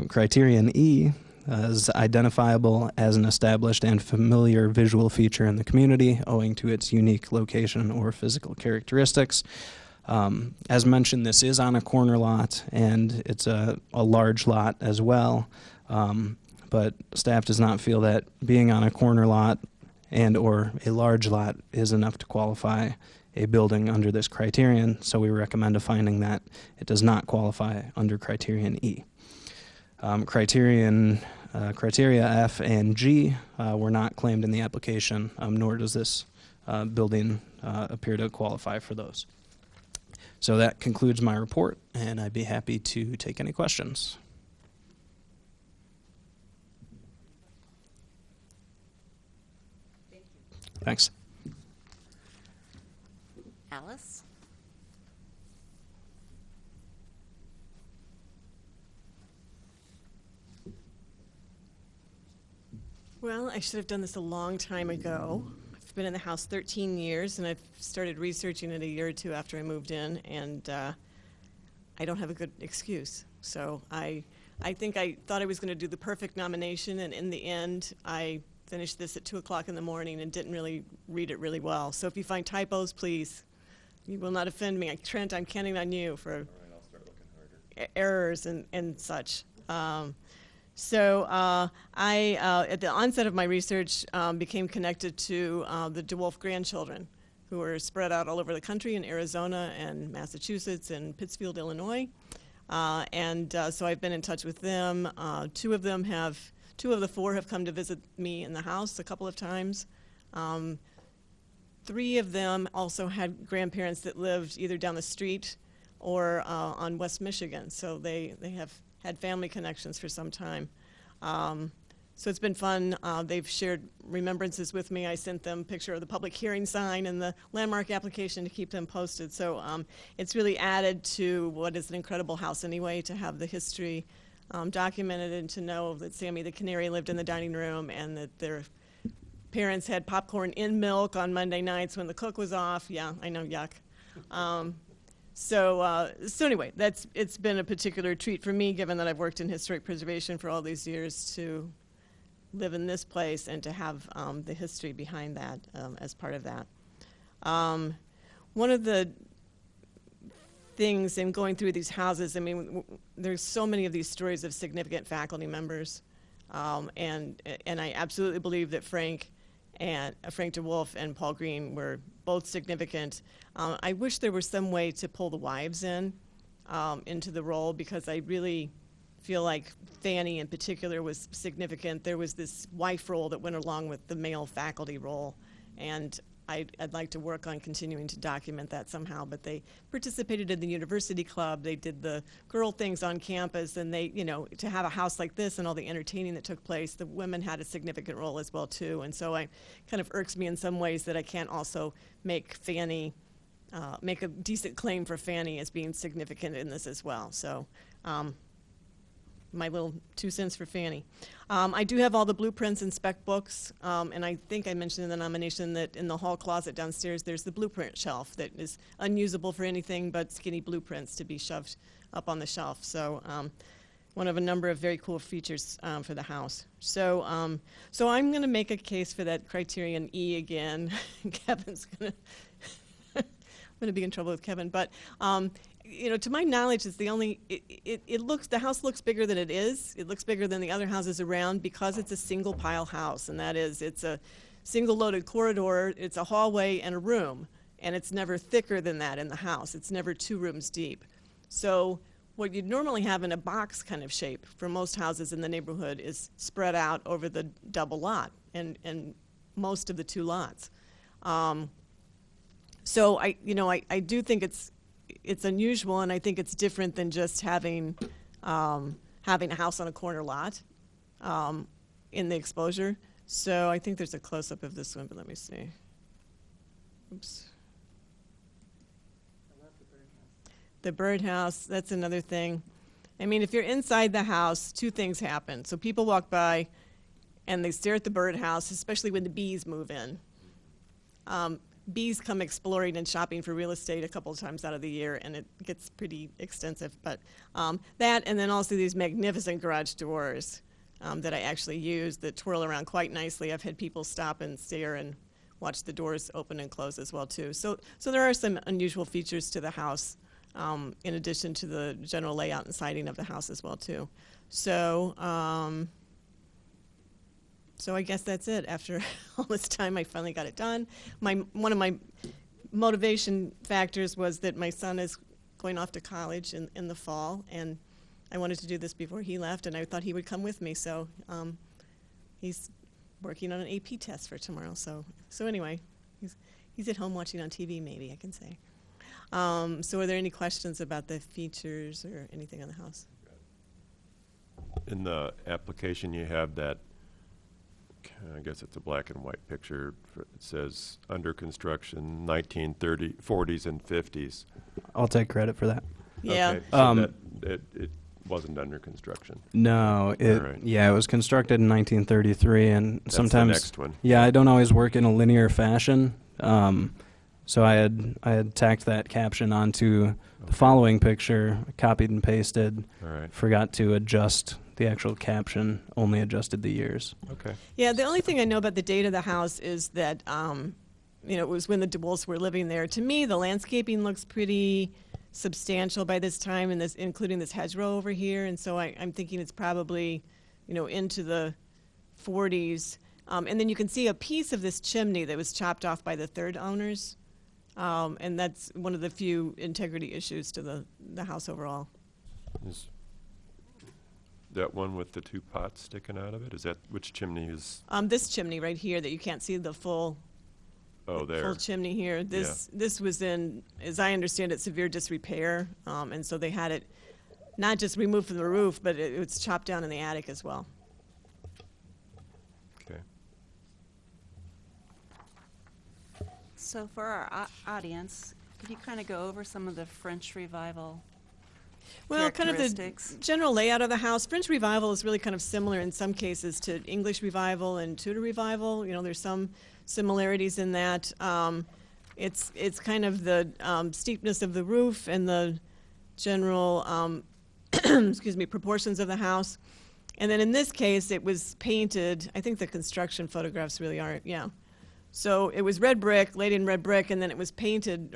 Criterion E is identifiable as an established and familiar visual feature in the community owing to its unique location or physical characteristics. As mentioned, this is on a corner lot, and it's a large lot as well. But staff does not feel that being on a corner lot and or a large lot is enough to qualify a building under this criterion, so we recommend a finding that it does not qualify under criterion E. Criteria F and G were not claimed in the application, nor does this building appear to qualify for those. So that concludes my report, and I'd be happy to take any questions. Thanks. Alice? Well, I should have done this a long time ago. I've been in the house 13 years, and I've started researching it a year or two after I moved in, and I don't have a good excuse. So I think I thought I was going to do the perfect nomination, and in the end, I finished this at 2 o'clock in the morning and didn't really read it really well. So if you find typos, please, you will not offend me. Trent, I'm counting on you for All right, I'll start looking harder. errors and such. So I, at the onset of my research, became connected to the DeWolf grandchildren, who are spread out all over the country in Arizona and Massachusetts and Pittsfield, Illinois. So I've been in touch with them. Two of the four have come to visit me in the house a couple of times. 3 of them also had grandparents that lived either down the street or on West Michigan, so they have had family connections for some time. So it's been fun. They've shared remembrances with me. I sent them a picture of the public hearing sign and the landmark application to keep them posted. So it's really added to what is an incredible house anyway, to have the history documented and to know that Sammy the Canary lived in the dining room and that their parents had popcorn in milk on Monday nights when the cook was off. Yeah, I know, yuck. So anyway, it's been a particular treat for me, given that I've worked in historic preservation for all these years, to live in this place and to have the history behind that as part of that. One of the things in going through these houses, I mean, there's so many of these stories of significant faculty members, and I absolutely believe that Frank DeWolf and Paul Green were both significant. I wish there was some way to pull the wives into the role, because I really feel like Fanny in particular was significant. There was this wife role that went along with the male faculty role, and I'd like to work on continuing to document that somehow. But they participated in the university club, they did the girl things on campus, and they, to have a house like this and all the entertaining that took place, the women had a significant role as well too. And so it kind of irks me in some ways that I can't also make Fanny, make a decent claim for Fanny as being significant in this as well. So my little 2 cents for Fanny. I do have all the blueprints and spec books, and I think I mentioned in the nomination that in the hall closet downstairs, there's the blueprint shelf that is unusable for anything but skinny blueprints to be shoved up on the shelf. So one of a number of very cool features for the house. So, so I'm going to make a case for that criterion E again. Kevin's going to, I'm going to be in trouble with Kevin, but you know, to my knowledge, it's the only. The house looks bigger than it is. It looks bigger than the other houses around because it's a single pile house, and that is, it's a single loaded corridor. It's a hallway and a room, and it's never thicker than that in the house. It's never 2 rooms deep. So what you'd normally have in a box kind of shape for most houses in the neighborhood is spread out over the double lot and most of the 2 lots. So I do think it's unusual, and I think it's different than just having a house on a corner lot in the exposure. So I think there's a close-up of this one, but let me see. Oops. The birdhouse, that's another thing. I mean, if you're inside the house, 2 things happen. So people walk by, and they stare at the birdhouse, especially when the bees move in. Bees come exploring and shopping for real estate a couple of times out of the year, and it gets pretty extensive. But that, and then also these magnificent garage doors that I actually use that twirl around quite nicely. I've had people stop and stare and watch the doors open and close as well, too. So there are some unusual features to the house, in addition to the general layout and siding of the house as well, too. So I guess that's it. After all this time, I finally got it done. One of my motivation factors was that my son is going off to college in the fall, and I wanted to do this before he left, and I thought he would come with me. So he's working on an AP test for tomorrow. So anyway, he's at home watching on TV, maybe I can say. So are there any questions about the features or anything on the house? In the application, you have that, I guess it's a black and white picture. It says under construction, 1940s and 50s. I'll take credit for that. Yeah. Okay, so it wasn't under construction. No, All right. it was constructed in 1933, and That's sometimes the next one. Yeah, I don't always work in a linear fashion. So I had tacked that caption onto the following picture, copied and pasted. All right. Forgot to adjust the actual caption, only adjusted the years. Okay. Yeah, the only thing I know about the date of the house is that, it was when the DeWolfs were living there. To me, the landscaping looks pretty substantial by this time, and including this hedgerow over here. And so I'm thinking it's probably, into the 40s. And then you can see a piece of this chimney that was chopped off by the third owners. And that's one of the few integrity issues to the house overall. Is that one with the 2 pots sticking out of it? Is that which chimney is? This chimney right here that you can't see the full There. full chimney here. This was in, as I understand it, severe disrepair, and so they had it not just removed from the roof, but it was chopped down in the attic as well. Okay. So for our audience, could you kind of go over some of the French Revival Well, kind of the characteristics? general layout of the house. French Revival is really kind of similar in some cases to English Revival and Tudor Revival. There's some similarities in that. It's kind of the steepness of the roof and the general, proportions of the house. And then in this case, it was painted. I think the construction photographs really are, yeah. So it was red brick, laid in red brick, and then it was painted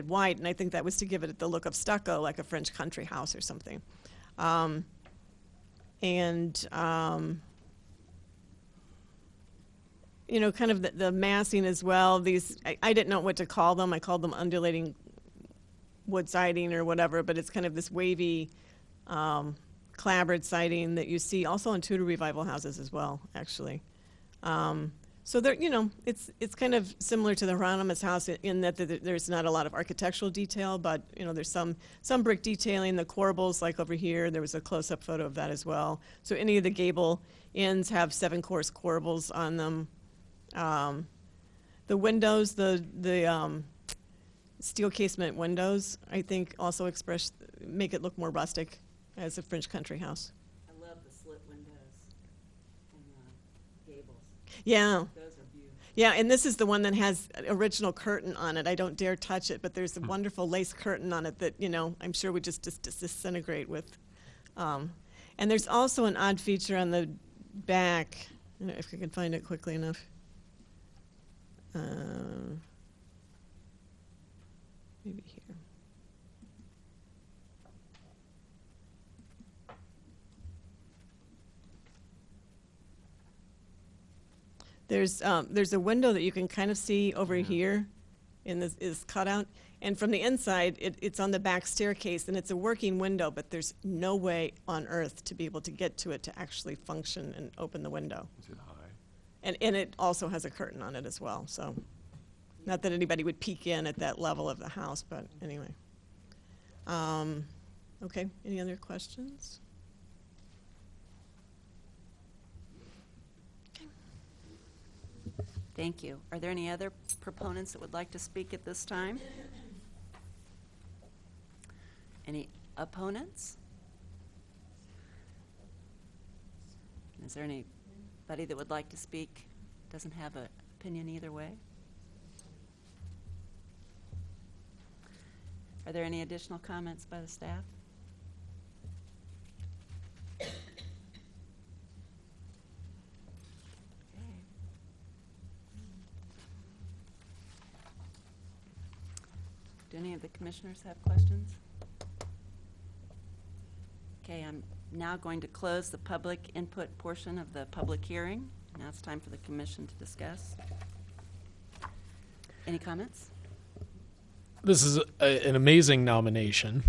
white, and I think that was to give it the look of stucco, like a French country house or something. Kind of the massing as well. These, I didn't know what to call them. I called them undulating wood siding or whatever, but it's kind of this wavy clapboard siding that you see also in Tudor Revival houses as well, actually. So there, it's kind of similar to the Hieronymus house in that there's not a lot of architectural detail, but there's some brick detailing. The corbels, like over here, there was a close-up photo of that as well. So any of the gable ends have 7-course corbels on them. The windows, the steel casement windows, I think also make it look more rustic as a French country house. I love the slit windows and the gables. Yeah. Those are beautiful. Yeah, and this is the one that has an original curtain on it. I don't dare touch it, but there's a wonderful lace curtain on it that, I'm sure would just disintegrate with. And there's also an odd feature on the back. I don't know if I can find it quickly enough. Maybe here. There's a window that you can kind of see over here in this is cutout. And from the inside, it's on the back staircase, and it's a working window, but there's no way on earth to be able to get to it to actually function and open the window. Is it high? And it also has a curtain on it as well, so not that anybody would peek in at that level of the house, but anyway. Okay, any other questions? Thank you. Are there any other proponents that would like to speak at this time? Any opponents? Is there anybody that would like to speak, doesn't have an opinion either way? Are there any additional comments by the staff? Do any of the commissioners have questions? Okay, I'm now going to close the public input portion of the public hearing. Now it's time for the commission to discuss. Any comments? This is an amazing nomination.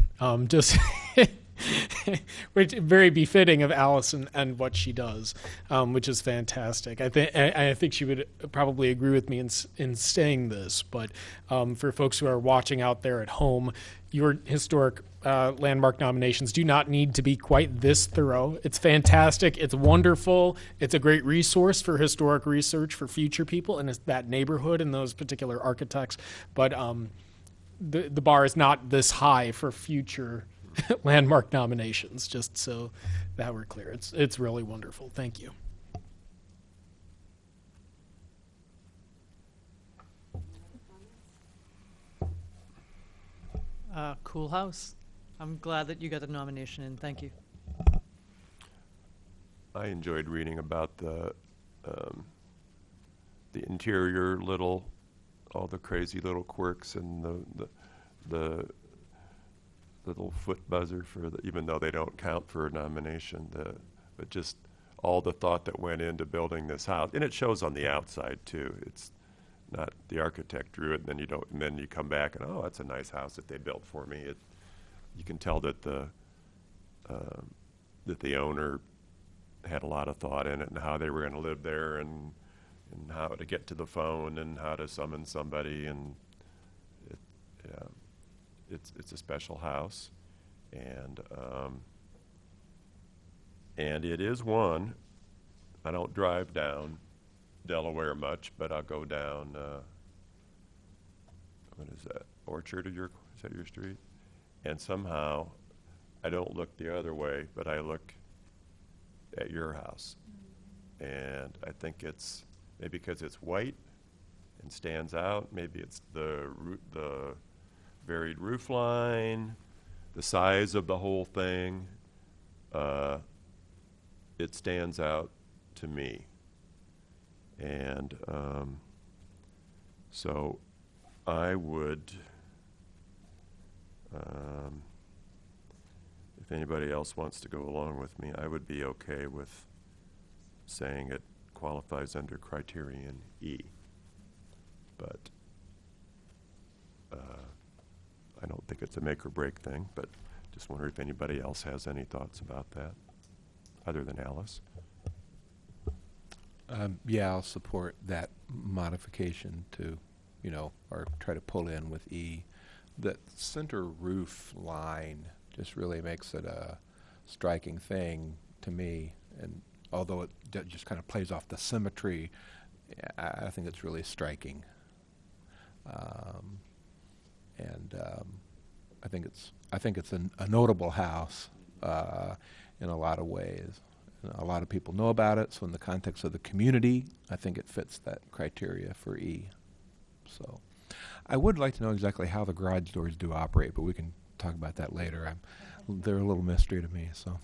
Just which very befitting of Allison and what she does, which is fantastic. I think she would probably agree with me in saying this. But for folks who are watching out there at home, your historic landmark nominations do not need to be quite this thorough. It's fantastic. It's wonderful. It's a great resource for historic research for future people and it's that neighborhood and those particular architects. But the bar is not this high for future landmark nominations, just so that we're clear. It's really wonderful. Thank you. Cool house. I'm glad that you got the nomination in. Thank you. I enjoyed reading about the interior all the crazy little quirks and the little foot buzzer even though they don't count for a nomination, but just all the thought that went into building this house, and it shows on the outside too. It's not the architect drew it, and then you come back and that's a nice house that they built for me. You can tell that the owner had a lot of thought in it and how they were going to live there and how to get to the phone and how to summon somebody, and it's a special house, and it is one. I don't drive down Delaware much, but I'll go down. What is that? Orchard? Is that your street? And somehow, I don't look the other way, but I look at your house, and I think it's maybe because it's white and stands out. Maybe it's the varied roof line, the size of the whole thing. It stands out to me. And so I would, if anybody else wants to go along with me, I would be okay with saying it qualifies under criterion E. But I don't think it's a make or break thing, but just wonder if anybody else has any thoughts about that, other than Alice. Yeah, I'll support that modification to, or try to pull in with E. The center roof line just really makes it a striking thing to me, and although it just kind of plays off the symmetry, I think it's really striking. I think it's a notable house. in a lot of ways. A lot of people know about it, so in the context of the community, I think it fits that criteria for E. So I would like to know exactly how the garage doors do operate, but we can talk about that later. They're a little mystery to me, so.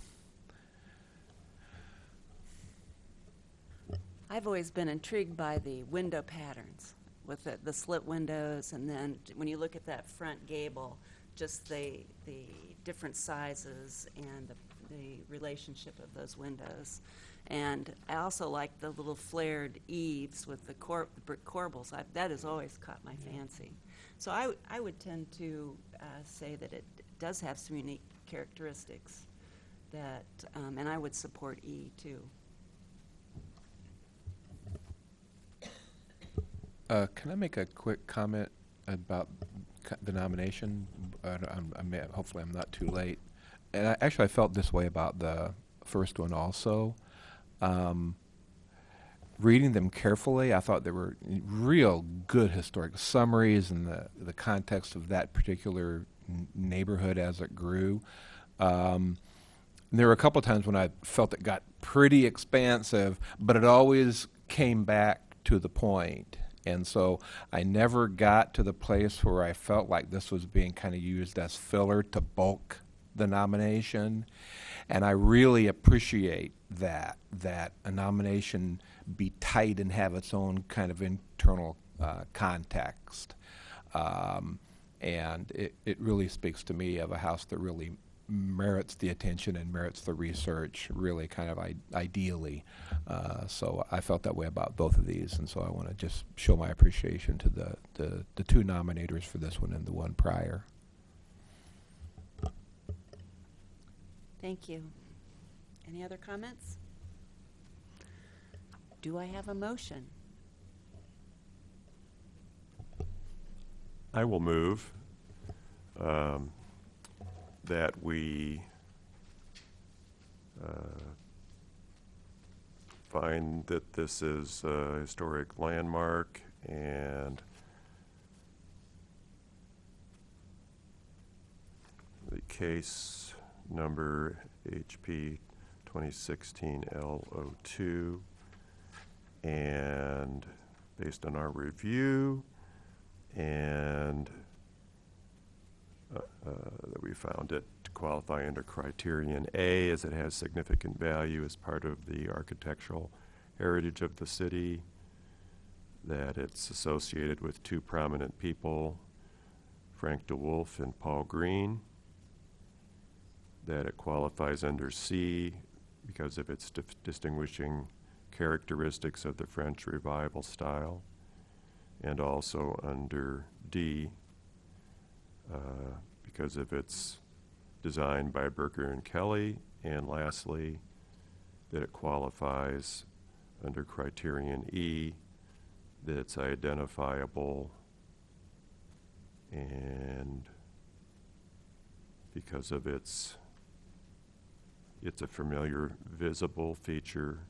I've always been intrigued by the window patterns with the slit windows, and then when you look at that front gable, just the different sizes and the relationship of those windows. And I also like the little flared eaves with the brick corbels. That has always caught my fancy. So I would tend to say that it does have some unique characteristics that, and I would support E too. Can I make a quick comment about the nomination? Hopefully I'm not too late. And I felt this way about the first one also. Reading them carefully, I thought they were real good historic summaries in the context of that particular neighborhood as it grew. There were a couple of times when I felt it got pretty expansive, but it always came back to the point. And so I never got to the place where I felt like this was being kind of used as filler to bulk the nomination. And I really appreciate that a nomination be tight and have its own kind of internal context. And it really speaks to me of a house that really merits the attention and merits the research, really kind of ideally. So I felt that way about both of these, and so I want to just show my appreciation to the two nominators for this one and the one prior. Thank you. Any other comments? Do I have a motion? I will move that we find that this is a historic landmark and the case number HP 2016 L02, and based on our review and that we found it to qualify under criterion A, as it has significant value as part of the architectural heritage of the city, that it's associated with two prominent people, Frank DeWolf and Paul Green, that it qualifies under C because of its distinguishing characteristics of the French Revival style, and also under D because of its design by Berger and Kelly, and lastly, that it qualifies under criterion E, that it's identifiable and because of it's a familiar visible feature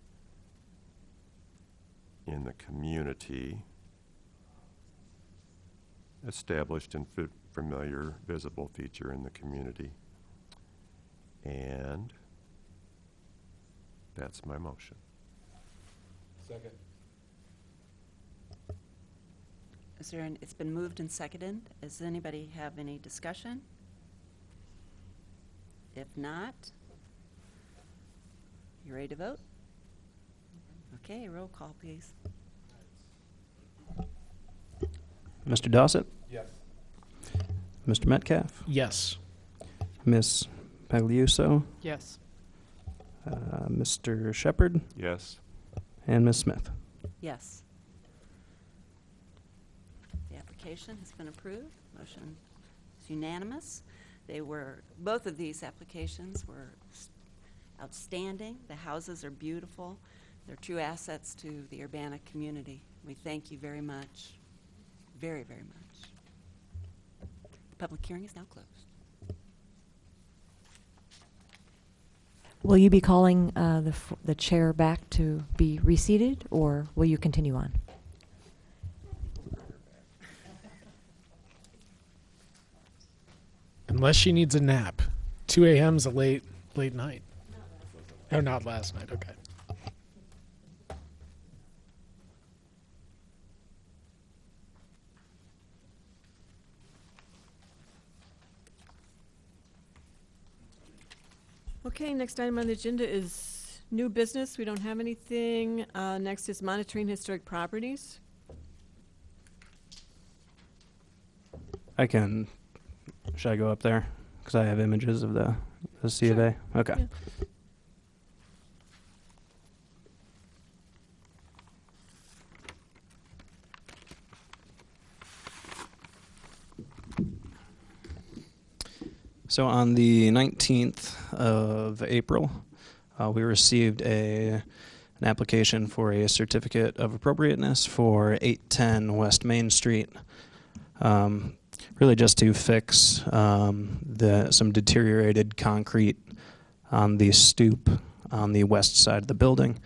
in the community, established and familiar visible feature in the community. And that's my motion. Second. It's been moved and seconded. Does anybody have any discussion? If not, you ready to vote? Okay, roll call, please. Mr. Dossett? Yes. Mr. Metcalf? Yes. Ms. Pagliuso? Yes. Mr. Shepherd? Yes? And Ms. Smith? Yes. The application has been approved. Motion is unanimous. Both of these applications were outstanding. The houses are beautiful. They're true assets to the Urbana community. We thank you very much. Very, very much. The public hearing is now closed. Will you be calling the chair back to be reseated, or will you continue on? Unless she needs a nap. 2 a.m. is a late late night. Oh, not last night. Okay. Okay, next item on the agenda is new business. We don't have anything. Next is monitoring historic properties. Should I go up there? Because I have images of the C of A. Okay. Yeah. So on the 19th of April, we received an application for a certificate of appropriateness for 810 West Main Street. Really just to fix some deteriorated concrete on the stoop on the west side of the building.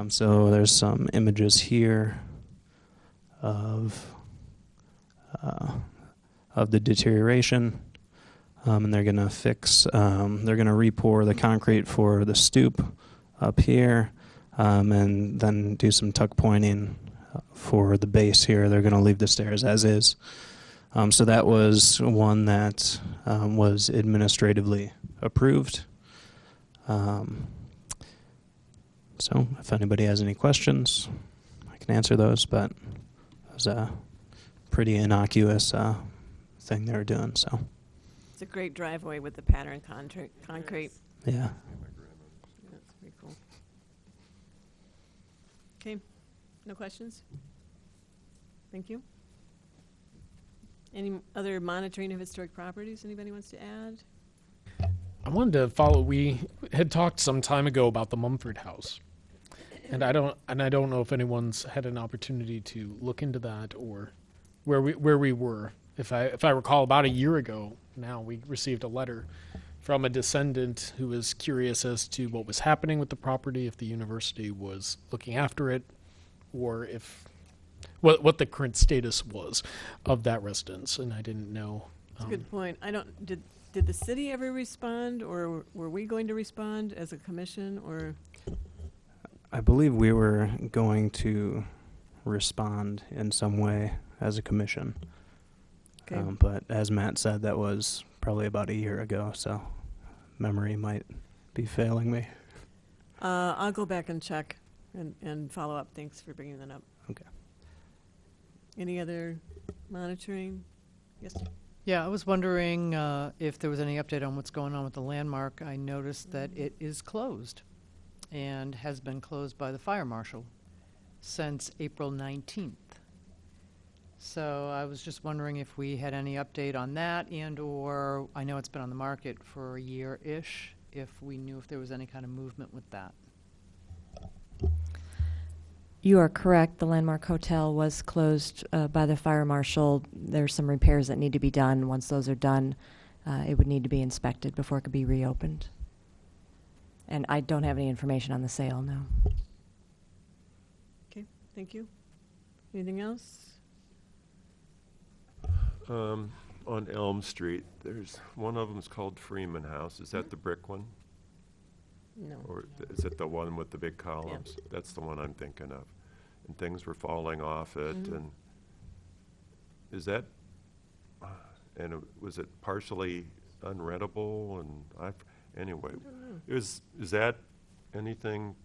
So there's some images here of the deterioration. And they're gonna they're gonna re-pour the concrete for the stoop up here, and then do some tuck pointing for the base here. They're gonna leave the stairs as is. So that was one that was administratively approved. So if anybody has any questions, I can answer those, but it was a pretty innocuous thing they were doing, so. It's a great driveway with the pattern concrete. Yeah. That's pretty cool. Okay, no questions? Thank you. Any other monitoring of historic properties anybody wants to add? I wanted to follow. We had talked some time ago about the Mumford House, and I don't know if anyone's had an opportunity to look into that or where we were. If I recall, about a year ago now, we received a letter from a descendant who was curious as to what was happening with the property, if the university was looking after it, or if what the current status was of that residence, and I didn't know. That's a good point. Did the city ever respond, or were we going to respond as a commission, or? I believe we were going to respond in some way as a commission. Okay. But as Matt said, that was probably about a year ago, so memory might be failing me. I'll go back and check and follow up. Thanks for bringing that up. Okay. Any other monitoring? Yes, sir. Yeah, I was wondering if there was any update on what's going on with the landmark. I noticed that it is closed and has been closed by the fire marshal since April 19th. So I was just wondering if we had any update on that, and or I know it's been on the market for a year-ish, if we knew if there was any kind of movement with that. You are correct. The Landmark Hotel was closed by the fire marshal. There's some repairs that need to be done. Once those are done, it would need to be inspected before it could be reopened. And I don't have any information on the sale, no. Okay, thank you. Anything else? On Elm Street, there's one of them's called Freeman House. Is that the brick one? No. Or is it the one with the big columns? That's the one I'm thinking of. And things were falling off it, and is that, was it partially unrentable? And anyway, is that anything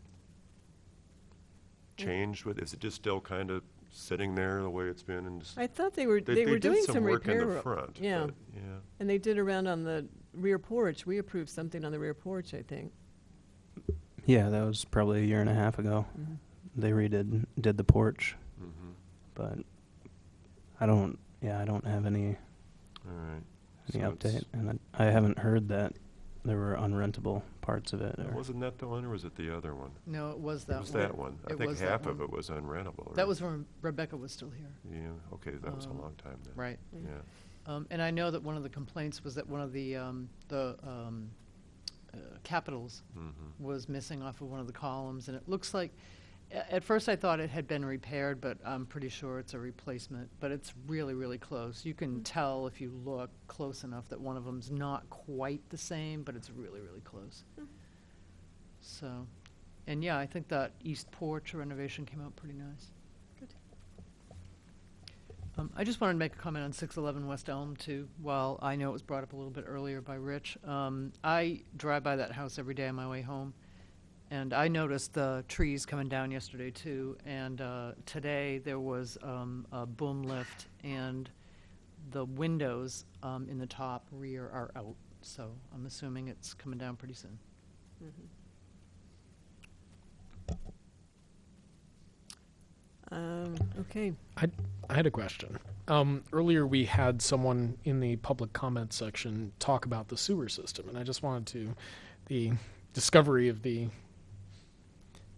changed with? Is it just still kind of sitting there the way it's been? And I thought they were did doing some work repair. in the front. Yeah. But, yeah. And they did around on the rear porch. We approved something on the rear porch, I think. Yeah, that was probably a year and a half ago. Mhm. They did the porch, Mm-hmm. but I don't have any All right. update, So it's- and I haven't heard that there were unrentable parts of it. Or Wasn't that the one, or was it the other one? No, it was It that was one. that one. I It think was that half of one. it was unrentable. That or- was when Rebecca was still here. Yeah, okay, that was a Um, long time then. Right. Yeah. And I know that one of the complaints was that one of the capitals Mm-hmm. was missing off of one of the columns, and it looks like, at first I thought it had been repaired, but I'm pretty sure it's a replacement, but it's really, really close. You can tell if you look close enough that one of them's not quite the same, but it's really, really close. So, and yeah, I think that east porch renovation came out pretty nice. Good. I just wanted to make a comment on 611 West Elm too. While I know it was brought up a little bit earlier by Rich, I drive by that house every day on my way home, and I noticed the trees coming down yesterday too. And today there was a boom lift, and the windows in the top rear are out. So I'm assuming it's coming down pretty soon. Okay. I had a question. Earlier, we had someone in the public comment section talk about the sewer system, and I just wanted to, the discovery of the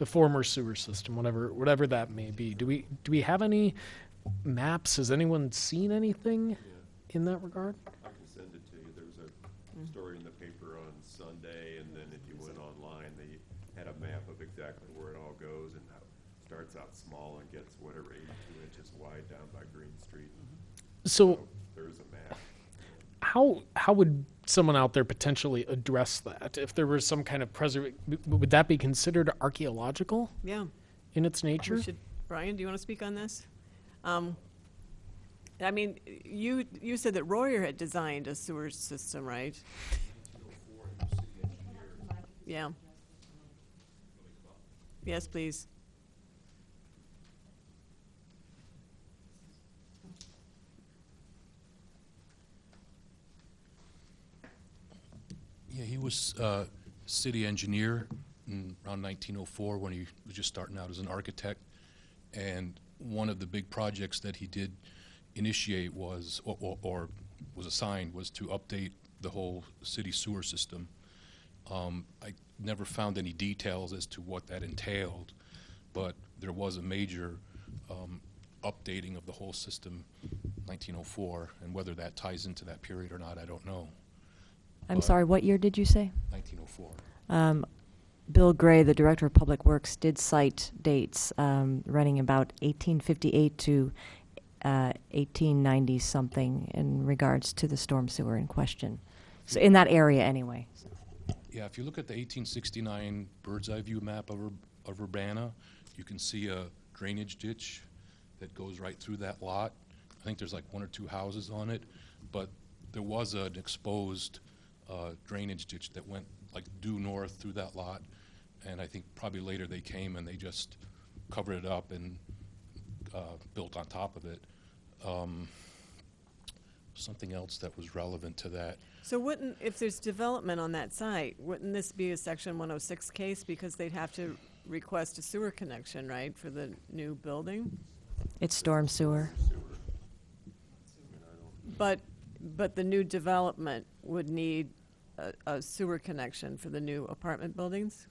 former sewer system, whatever that may be. Do we have any maps? Has anyone seen anything in that regard? I can send it to you. There was a story in the paper on Sunday, and then if you went online, they had a map of exactly where it all goes and how it starts out small and gets whatever 82 inches wide down by Green Street. So There's a map. how would someone out there potentially address that? If there was some kind of would that be considered archaeological Yeah. in its nature? Brian, do you want to speak on this? I mean, you said that Royer had designed a sewer system, right? Yeah. Yes, please. Yeah, he was city engineer in around 1904 when he was just starting out as an architect. And one of the big projects that he did initiate was, or was assigned, was to update the whole city sewer system. I never found any details as to what that entailed, but there was a major updating of the whole system, 1904, and whether that ties into that period or not, I don't know. I'm sorry, what year did you say? 1904. Bill Gray, the Director of Public Works, did cite dates running about 1858 to 1890 something in regards to the storm sewer in question. So in that area anyway. Yeah, if you look at the 1869 bird's eye view map of Urbana, you can see a drainage ditch that goes right through that lot. I think there's like one or two houses on it, but there was an exposed drainage ditch that went like due north through that lot, and I think probably later they came and they just covered it up and built on top of it. Something else that was relevant to that. So if there's development on that site, wouldn't this be a Section 106 case because they'd have to request a sewer connection, right, for the new building? It's storm sewer. But the new development would need a sewer connection for the new apartment buildings?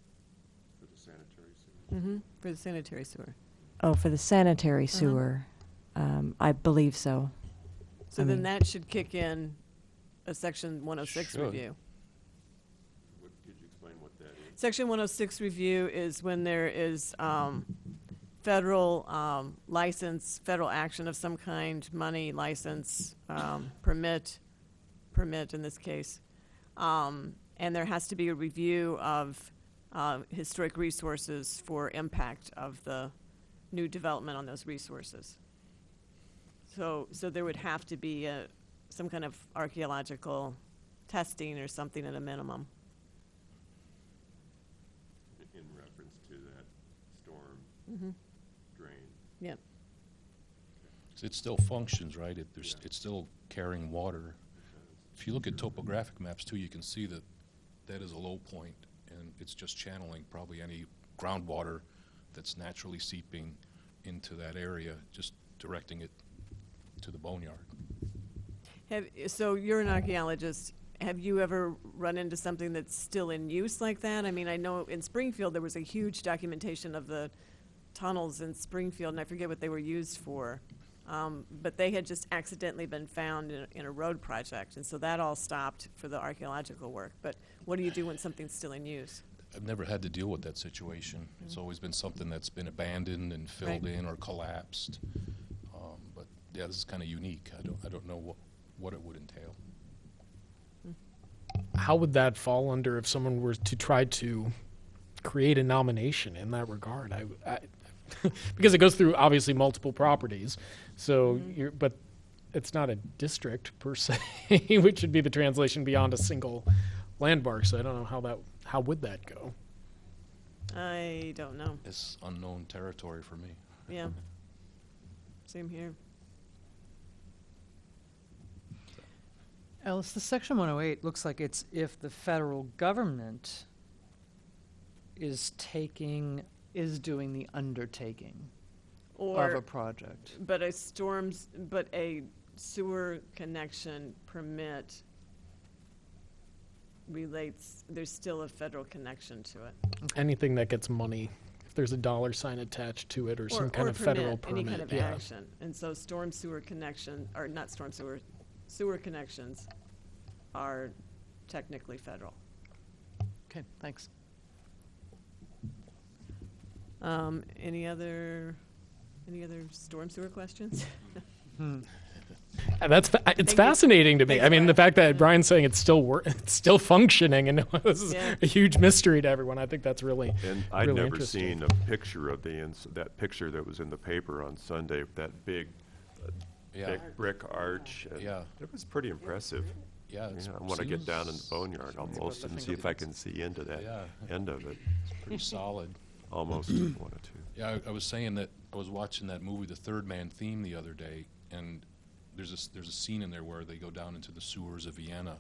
For the sanitary sewer. Mm-hmm, for the sanitary sewer. Oh, for the sanitary sewer, I believe so. So I then mean- that should kick in a Section 106 Should. review. Could you explain what that is? Section 106 review is when there is federal license, federal action of some kind, money, license, permit in this case. And there has to be a review of historic resources for impact of the new development on those resources. So there would have to be some kind of archaeological testing or something at a minimum. In reference to that storm Mm-hmm. drain. Yep. So it still functions, right? It's still carrying water. If you look at topographic maps too, you can see that that is a low point, and it's just channeling probably any groundwater that's naturally seeping into that area, just directing it to the boneyard. So you're an archaeologist. Have you ever run into something that's still in use like that? I mean, I know in Springfield there was a huge documentation of the tunnels in Springfield, and I forget what they were used for. But they had just accidentally been found in a road project, and so that all stopped for the archaeological work. But what do you do when something's still in use? I've never had to deal with that situation. It's always been something that's been abandoned and filled Right. in or collapsed. But yeah, this is kind of unique. I don't know what it would entail. How would that fall under if someone were to try to create a nomination in that regard. I because it goes through obviously multiple properties, so but it's not a district per se, which should be the translation beyond a single landmark. So I don't know how would that go? I don't know. It's unknown territory for me. Yeah. Same here. Alice, the section 108 looks like it's if the federal government is doing the undertaking of a Or, project. but a sewer connection permit relates, there's still a federal connection to it. Anything that gets money, if there's a dollar sign attached to it or some kind of federal permit. Any kind of yeah. action. And so sewer connections are technically federal. Okay, thanks. Any other storm sewer questions? And it's Thank you. fascinating to me. Thanks, I mean, the Brian. fact that Brian's saying it's still functioning, and this is Yeah. a huge mystery to everyone. I think that's really And I'd really never interesting. seen a picture of that picture that was in the paper on Sunday, that big, Yeah, big brick arch. And Yeah. It was pretty impressive. yeah. Yeah, I want to get down in the boneyard almost and see if I can see into that Yeah. end of it. Pretty solid. Almost wanted to. Yeah, I was saying that I was watching that movie, The Third Man Theme, the other day, and there's a scene in there where they go down into the sewers of Vienna,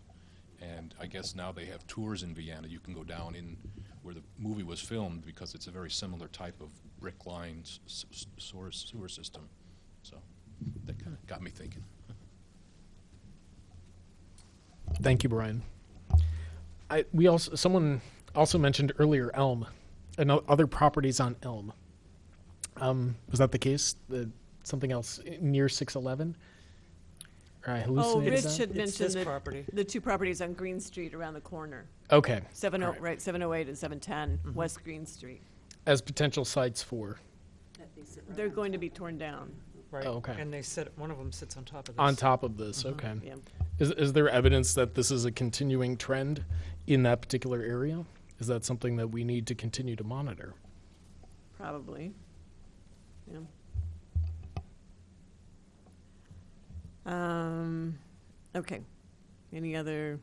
and I guess now they have tours in Vienna. You can go down in where the movie was filmed because it's a very similar type of brick-lined sewer system. So that kind of got me thinking. Thank you, Brian. Someone also mentioned earlier Elm and other properties on Elm. Was that the case? Something else near 611? Or I Oh, hallucinated Rich that? had It's mentioned this property. the two properties on Green Street around the corner. Okay. 708 and 710 West Green Street. As potential sites for They're going to be torn down. Right. Oh, okay. And one of them sits on top of this. on top of this. Okay. Yeah. Is there evidence that this is a continuing trend in that particular area? Is that something that we need to continue to monitor? Probably. Yeah. Okay. Any other,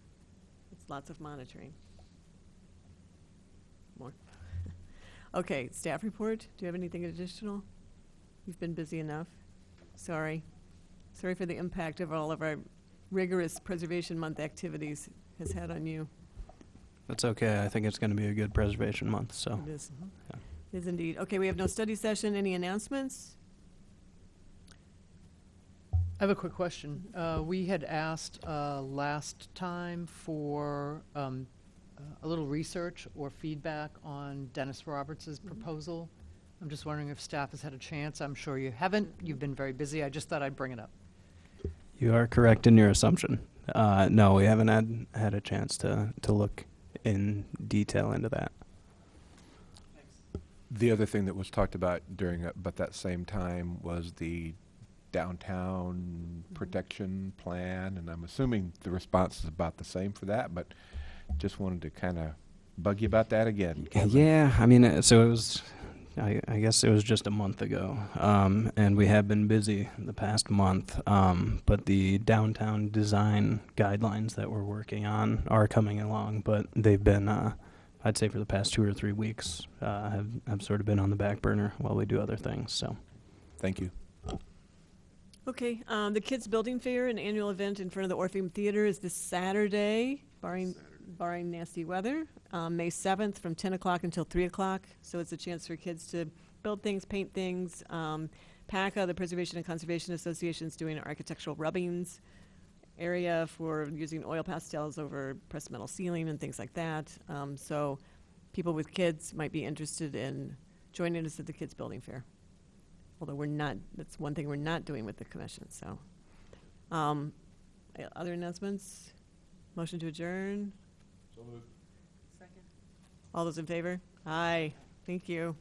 it's lots of monitoring. More. Okay, staff report. Do you have anything additional? You've been busy enough. Sorry. Sorry for the impact of all of our rigorous Preservation Month activities has had on you. That's okay. I think it's going to be a good preservation month, so. It is. Yeah. It is indeed. Okay, we have no study session. Any announcements? I have a quick question. We had asked last time for a little research or feedback on Dennis Roberts' proposal. I'm just wondering if staff has had a chance. I'm sure you haven't. You've been very busy. I just thought I'd bring it up. You are correct in your assumption. No, we haven't had a chance to look in detail into that. The other thing that was talked about during about that same time was the downtown protection plan, and I'm assuming the response is about the same for that, but just wanted to kind of bug you about that again. Kevin. Yeah, I mean, so it was, I guess it was just a month ago, and we have been busy the past month, but the downtown design guidelines that we're working on are coming along, but they've been, I'd say for the past 2 or 3 weeks, have sort of been on the back burner while we do other things, so. Thank you. Okay, the Kids Building Fair, an annual event in front of the Orpheum Theater, is this Saturday, barring nasty weather, May 7th from 10 o'clock until 3 o'clock. So it's a chance for kids to build things, paint things. PACA, the Preservation and Conservation Association, is doing architectural rubbings area for using oil pastels over pressed metal ceiling and things like that. So people with kids might be interested in joining us at the Kids Building Fair. Although that's one thing we're not doing with the commission, so. Other announcements? Motion to adjourn? So moved. All those in favor? Aye. Thank you.